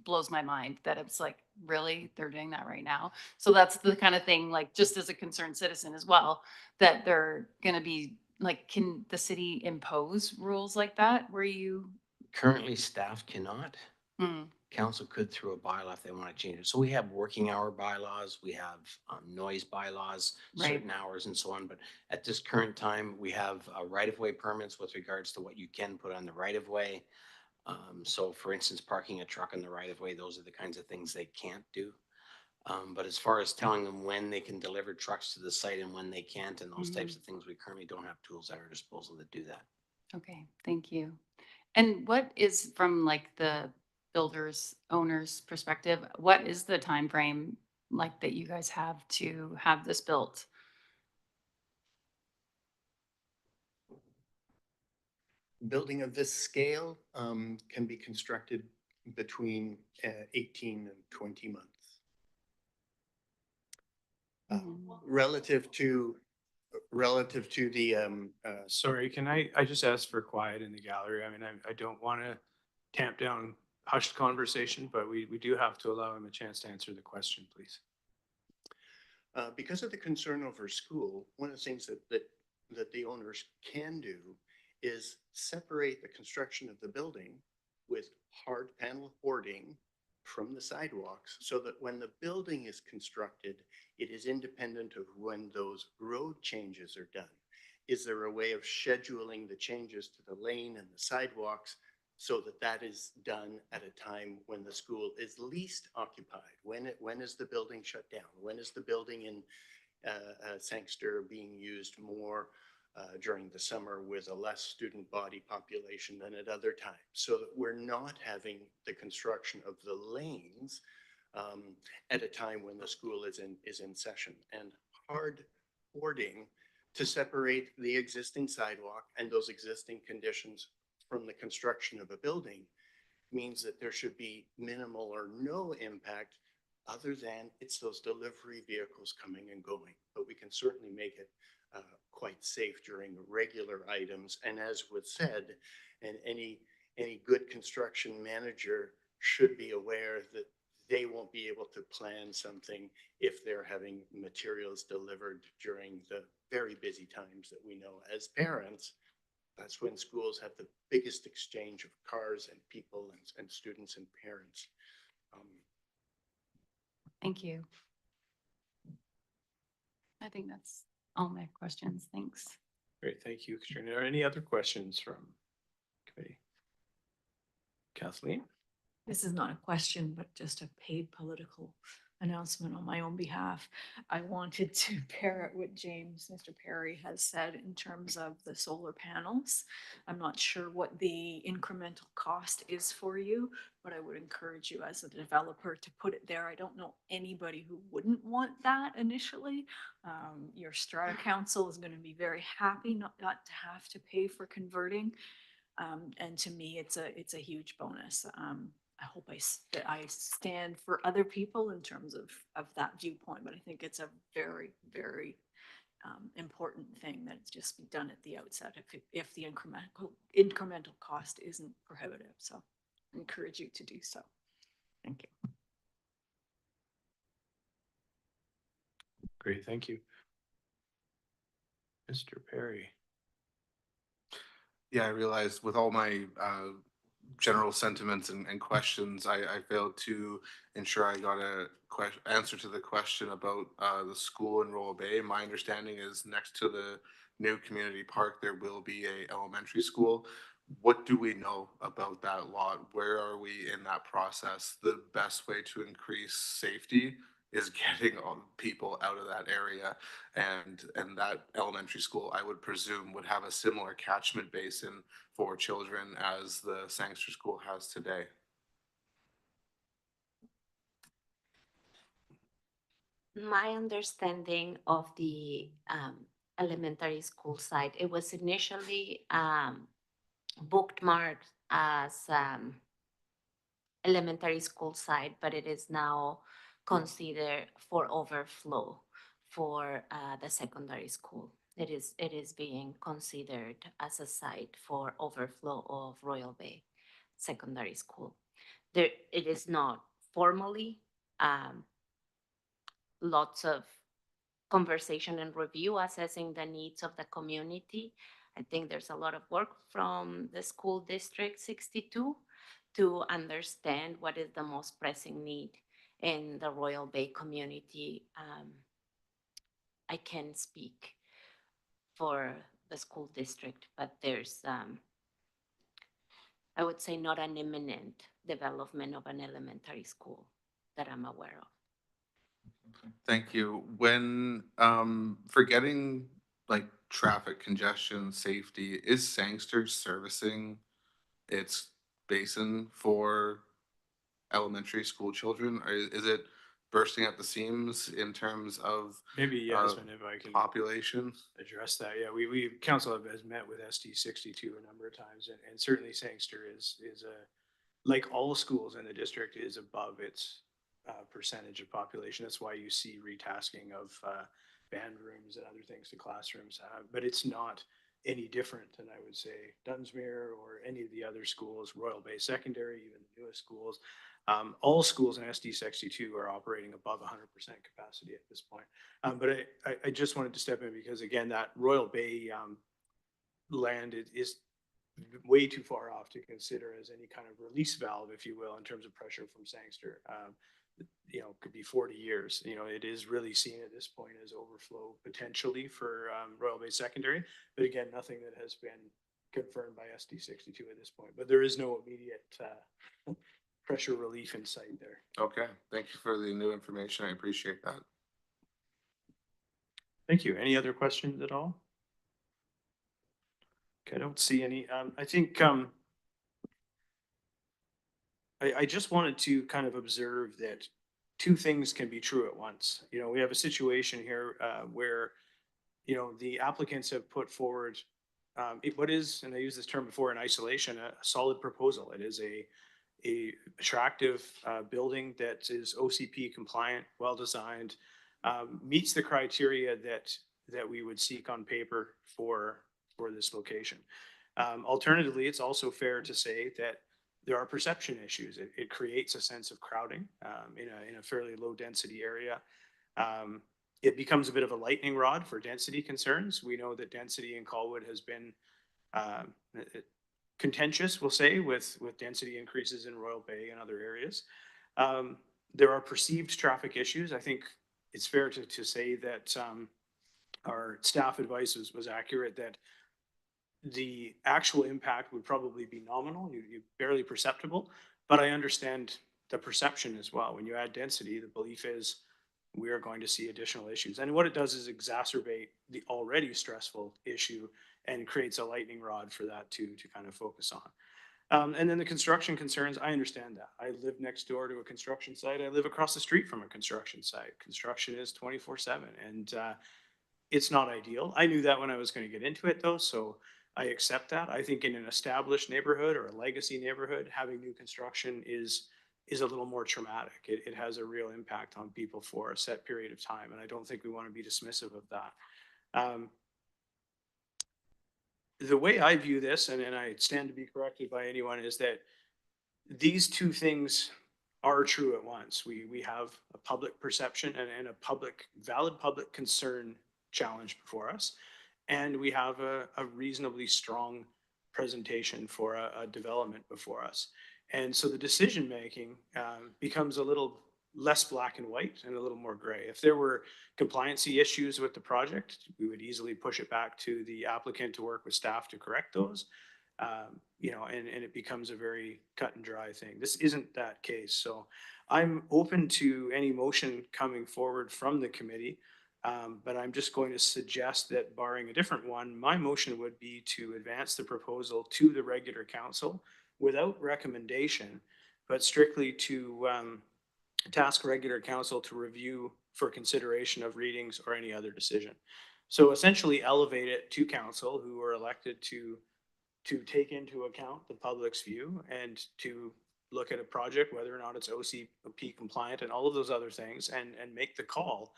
blows my mind that it's like, really, they're doing that right now. So that's the kind of thing, like just as a concerned citizen as well, that they're going to be like, can the city impose rules like that where you? Currently, staff cannot. Hmm, Council could through a bylaw if they want to change it. So we have working hour bylaws, we have noise bylaws, Right. certain hours and so on. But at this current time, we have right-of-way permits with regards to what you can put on the right-of-way. So for instance, parking a truck in the right-of-way, those are the kinds of things they can't do. But as far as telling them when they can deliver trucks to the site and when they can't and those types of things, we currently don't have tools at our disposal that do that. okay, thank you. And what is from like the builder's owner's perspective, what is the time frame like that you guys have to have this built? Building of this scale can be constructed between 18 and 20 months. Relative to the Sorry, can I just ask for quiet in the gallery? I mean, I don't want to tamp down hushed conversation, but we do have to allow him a chance to answer the question, please. Because of the concern over school, one of the things that the owners can do is separate the construction of the building with hard panel hoarding from the sidewalks so that when the building is constructed, it is independent of when those road changes are done. Is there a way of scheduling the changes to the lane and the sidewalks so that that is done at a time when the school is least occupied? When is the building shut down? When is the building in Sangster being used more during the summer with a less student body population than at other times, so that we're not having the construction of the lanes at a time when the school is in session, and hard hoarding to separate the existing sidewalk and those existing conditions from the construction of a building means that there should be minimal or no impact other than it's those delivery vehicles coming and going. But we can certainly make it quite safe during regular items. And as was said, and any good construction manager should be aware that they won't be able to plan something if they're having materials delivered during the very busy times that we know as parents. That's when schools have the biggest exchange of cars and people and students and parents. Thank you. I think that's all my questions. Thanks. Great, thank you, Katrina. Are any other questions from committee? Kathleen? This is not a question, but just a paid political announcement on my own behalf. I wanted to parrot what Mr. Perry has said in terms of the solar panels. I'm not sure what the incremental cost is for you, but I would encourage you as a developer to put it there. I don't know anybody who wouldn't want that initially. Your strata council is going to be very happy not to have to pay for converting. And to me, it's a huge bonus. I hope that I stand for other people in terms of that viewpoint, but I think it's a very, very important thing that it's just be done at the outset if the incremental cost isn't prohibitive. So I encourage you to do so. Thank you. Great, thank you. Mr. Perry. Yeah, I realized with all my general sentiments and questions, I failed to ensure I got a answer to the question about the school in Royal Bay. My understanding is next to the new community park, there will be a elementary school. What do we know about that lot? Where are we in that process? The best way to increase safety is getting all people out of that area, and that elementary school, I would presume, would have a similar catchment basin for children as the Sangster School has today. My understanding of the elementary school site. It was initially bookmarked as elementary school site, but it is now considered for overflow for the secondary school. It is being considered as a site for overflow of Royal Bay Secondary School. There, it is not formally, lots of conversation and review, assessing the needs of the community. I think there's a lot of work from the school district 62 to understand what is the most pressing need in the Royal Bay community. I can speak for the school district, but there's, I would say, not an imminent development of an elementary school that I'm aware of. Thank you. When, forgetting like traffic congestion, safety, is Sangster servicing its basin for elementary school children? Or is it bursting at the seams in terms of Maybe Yasmin, if I can population? address that. Yeah, we council has met with SD 62 a number of times, and certainly Sangster is a, like all schools in the district, is above its percentage of population. That's why you see retasking of band rooms and other things to classrooms. But it's not any different than, I would say, Dunsmuir or any of the other schools, Royal Bay Secondary, even the newest schools. All schools in SD 62 are operating above 100% capacity at this point. But I just wanted to step in because, again, that Royal Bay land is way too far off to consider as any kind of release valve, if you will, in terms of pressure from Sangster. Could be 40 years. It is really seen at this point as overflow potentially for Royal Bay Secondary. But again, nothing that has been confirmed by SD 62 at this point. But there is no immediate pressure relief in sight there. Okay, thank you for the new information. I appreciate that. Thank you. Any other questions at all? Okay, I don't see any. I think I just wanted to kind of observe that two things can be true at once. We have a situation here where, the applicants have put forward what is, and I used this term before in isolation, a solid proposal. It is a attractive building that is OCP compliant, well designed, meets the criteria that we would seek on paper for this location. Alternatively, it's also fair to say that there are perception issues. It creates a sense of crowding in a fairly low density area. It becomes a bit of a lightning rod for density concerns. We know that density in Colwood has been contentious, we'll say, with density increases in Royal Bay and other areas. There are perceived traffic issues. I think it's fair to say that our staff advice was accurate, that the actual impact would probably be nominal, you barely perceptible, but I understand the perception as well. When you add density, the belief is we are going to see additional issues. And what it does is exacerbate the already stressful issue and creates a lightning rod for that to kind of focus on. And then the construction concerns, I understand that. I live next door to a construction site. I live across the street from a construction site. Construction is 24/7, and it's not ideal. I knew that when I was going to get into it, though, so I accept that. I think in an established neighborhood or a legacy neighborhood, having new construction is a little more traumatic. It has a real impact on people for a set period of time, and I don't think we want to be dismissive of that. The way I view this, and I stand to be corrected by anyone, is that these two things are true at once. We have a public perception and a valid public concern challenge before us, and we have a reasonably strong presentation for a development before us. And so the decision making becomes a little less black and white and a little more gray. If there were compliancy issues with the project, we would easily push it back to the applicant to work with staff to correct those. And it becomes a very cut and dry thing. This isn't that case. So I'm open to any motion coming forward from the committee. But I'm just going to suggest that, barring a different one, my motion would be to advance the proposal to the regular council without recommendation, but strictly to task regular council to review for consideration of readings or any other decision. So essentially elevate it to council, who are elected to take into account the public's view and to look at a project, whether or not it's OCP compliant and all of those other things, and make the call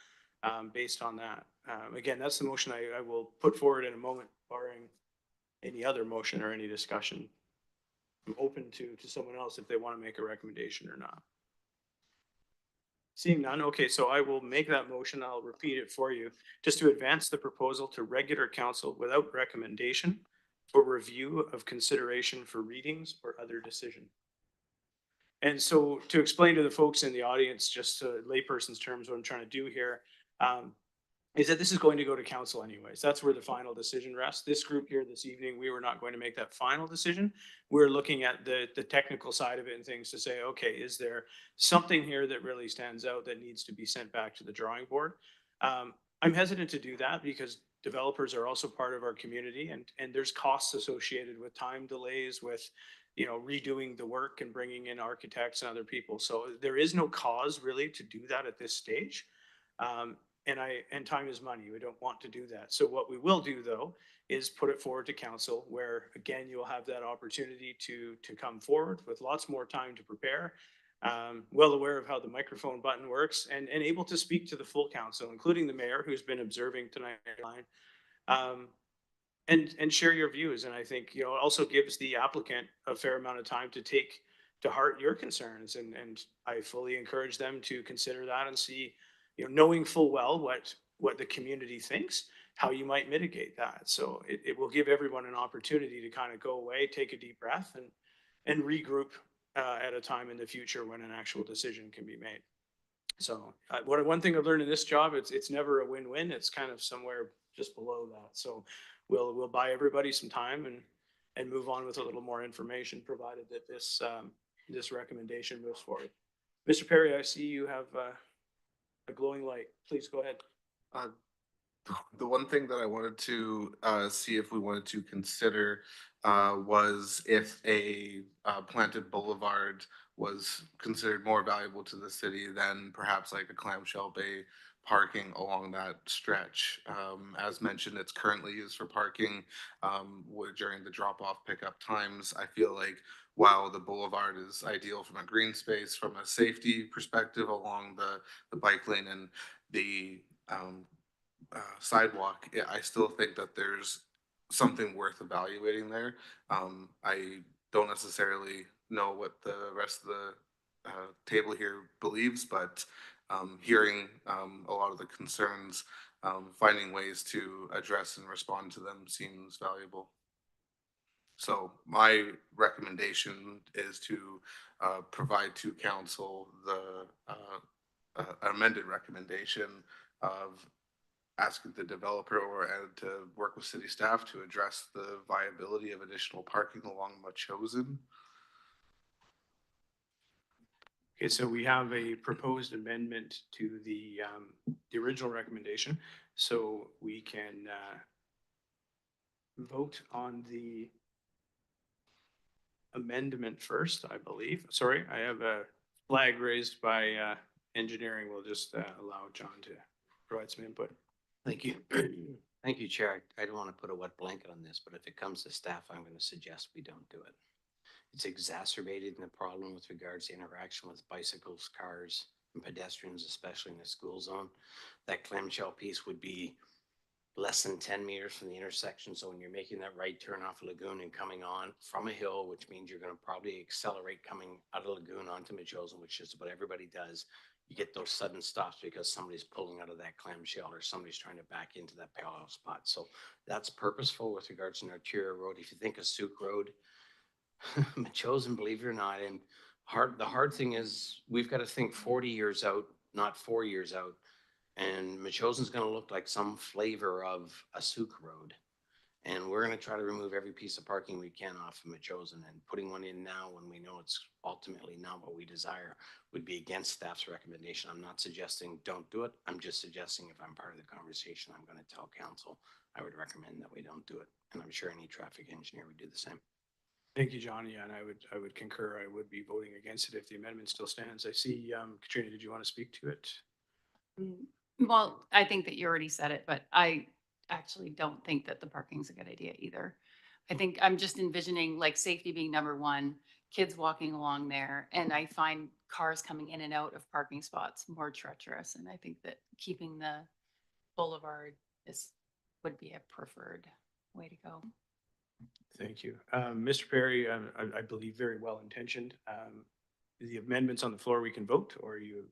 based on that. Again, that's the motion I will put forward in a moment, barring any other motion or any discussion. I'm open to someone else if they want to make a recommendation or not. Seeing none, okay, so I will make that motion. I'll repeat it for you. Just to advance the proposal to regular council without recommendation for review of consideration for readings or other decision. And so to explain to the folks in the audience, just layperson's terms, what I'm trying to do here, is that this is going to go to council anyways. That's where the final decision rests. This group here this evening, we were not going to make that final decision. We're looking at the technical side of it and things to say, okay, is there something here that really stands out that needs to be sent back to the drawing board? I'm hesitant to do that because developers are also part of our community, and there's costs associated with time delays, with, you know, redoing the work and bringing in architects and other people. So there is no cause really to do that at this stage. And time is money. We don't want to do that. So what we will do, though, is put it forward to council, where again, you'll have that opportunity to come forward with lots more time to prepare, well aware of how the microphone button works, and able to speak to the full council, including the mayor, who's been observing tonight, and share your views. And I think, you know, it also gives the applicant a fair amount of time to take to heart your concerns. And I fully encourage them to consider that and see, you know, knowing full well what the community thinks, how you might mitigate that. So it will give everyone an opportunity to kind of go away, take a deep breath, and regroup at a time in the future when an actual decision can be made. So one thing I've learned in this job, it's never a win-win. It's kind of somewhere just below that. So we'll buy everybody some time and move on with a little more information, provided that this recommendation moves forward. Mr. Perry, I see you have a glowing light. Please go ahead. The one thing that I wanted to see if we wanted to consider was if a planted boulevard was considered more valuable to the city than perhaps like a clamshell bay parking along that stretch. As mentioned, it's currently used for parking during the drop-off pickup times. I feel like while the boulevard is ideal from a green space, from a safety perspective along the bike lane and the sidewalk, I still think that there's something worth evaluating there. I don't necessarily know what the rest of the table here believes, but hearing a lot of the concerns, finding ways to address and respond to them seems valuable. So my recommendation is to provide to council the amended recommendation of asking the developer and to work with city staff to address the viability of additional parking along Metchosin. Okay, so we have a proposed amendment to the original recommendation. So we can vote on the amendment first, I believe. Sorry, I have a flag raised by engineering. We'll just allow John to provide some input. Thank you. Thank you, Chair. I don't want to put a wet blanket on this, but if it comes to staff, I'm going to suggest we don't do it. It's exacerbated in the problem with regards to interaction with bicycles, cars, and pedestrians, especially in the school zone. That clamshell piece would be less than 10 meters from the intersection. So when you're making that right turn off Lagoon and coming on from a hill, which means you're going to probably accelerate coming out of Lagoon onto Metchosin, which is what everybody does, you get those sudden stops because somebody's pulling out of that clamshell or somebody's trying to back into that parallel spot. So that's purposeful with regards to an arterial road. If you think of Souk Road, Metchosin, believe it or not, and the hard thing is we've got to think 40 years out, not 4 years out. And Metchosin's going to look like some flavor of a Souk Road. And we're going to try to remove every piece of parking we can off of Metchosin, and putting one in now when we know it's ultimately not what we desire would be against staff's recommendation. I'm not suggesting don't do it. I'm just suggesting if I'm part of the conversation, I'm going to tell council I would recommend that we don't do it. And I'm sure any traffic engineer would do the same. Thank you, John. Yeah, and I would concur. I would be voting against it if the amendment still stands. I see, Katrina, did you want to speak to it? Well, I think that you already said it, but I actually don't think that the parking's a good idea either. I think I'm just envisioning like safety being number one, kids walking along there, and I find cars coming in and out of parking spots more treacherous. And I think that keeping the boulevard would be a preferred way to go. Thank you. Mr. Perry, I believe very well intentioned. The amendments on the floor, we can vote, or you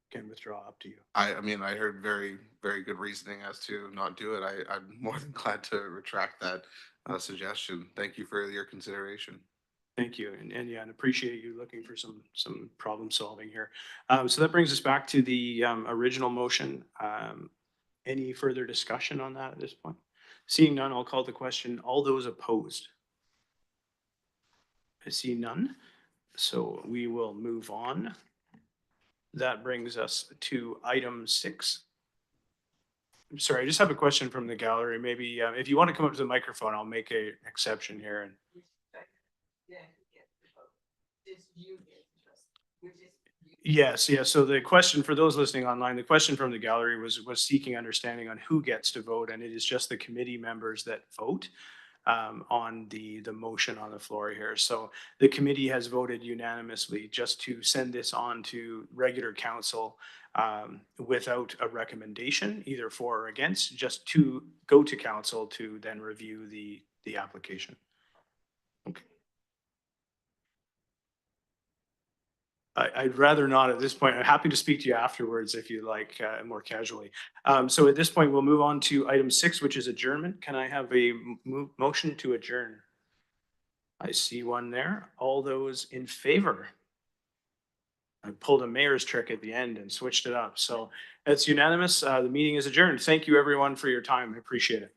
can withdraw, up to you. I mean, I heard very, very good reasoning as to not do it. I'm more than glad to retract that suggestion. Thank you for your consideration. Thank you. And yeah, and appreciate you looking for some problem solving here. So that brings us back to the original motion. Any further discussion on that at this point? Seeing none, I'll call the question. All those opposed? I see none. So we will move on. That brings us to item 6. I'm sorry, I just have a question from the gallery. Maybe if you want to come up to the microphone, I'll make an exception here. And yes, yes. So the question for those listening online, the question from the gallery was seeking understanding on who gets to vote, and it is just the committee members that vote on the motion on the floor here. So the committee has voted unanimously just to send this on to regular council without a recommendation, either for or against, just to go to council to then review the application. Okay. I'd rather not at this point. I'm happy to speak to you afterwards if you like, more casually. So at this point, we'll move on to item 6, which is adjournment. Can I have a motion to adjourn? I see one there. All those in favor? I pulled a mayor's trick at the end and switched it up. So it's unanimous. The meeting is adjourned. Thank you, everyone, for your time. I appreciate it.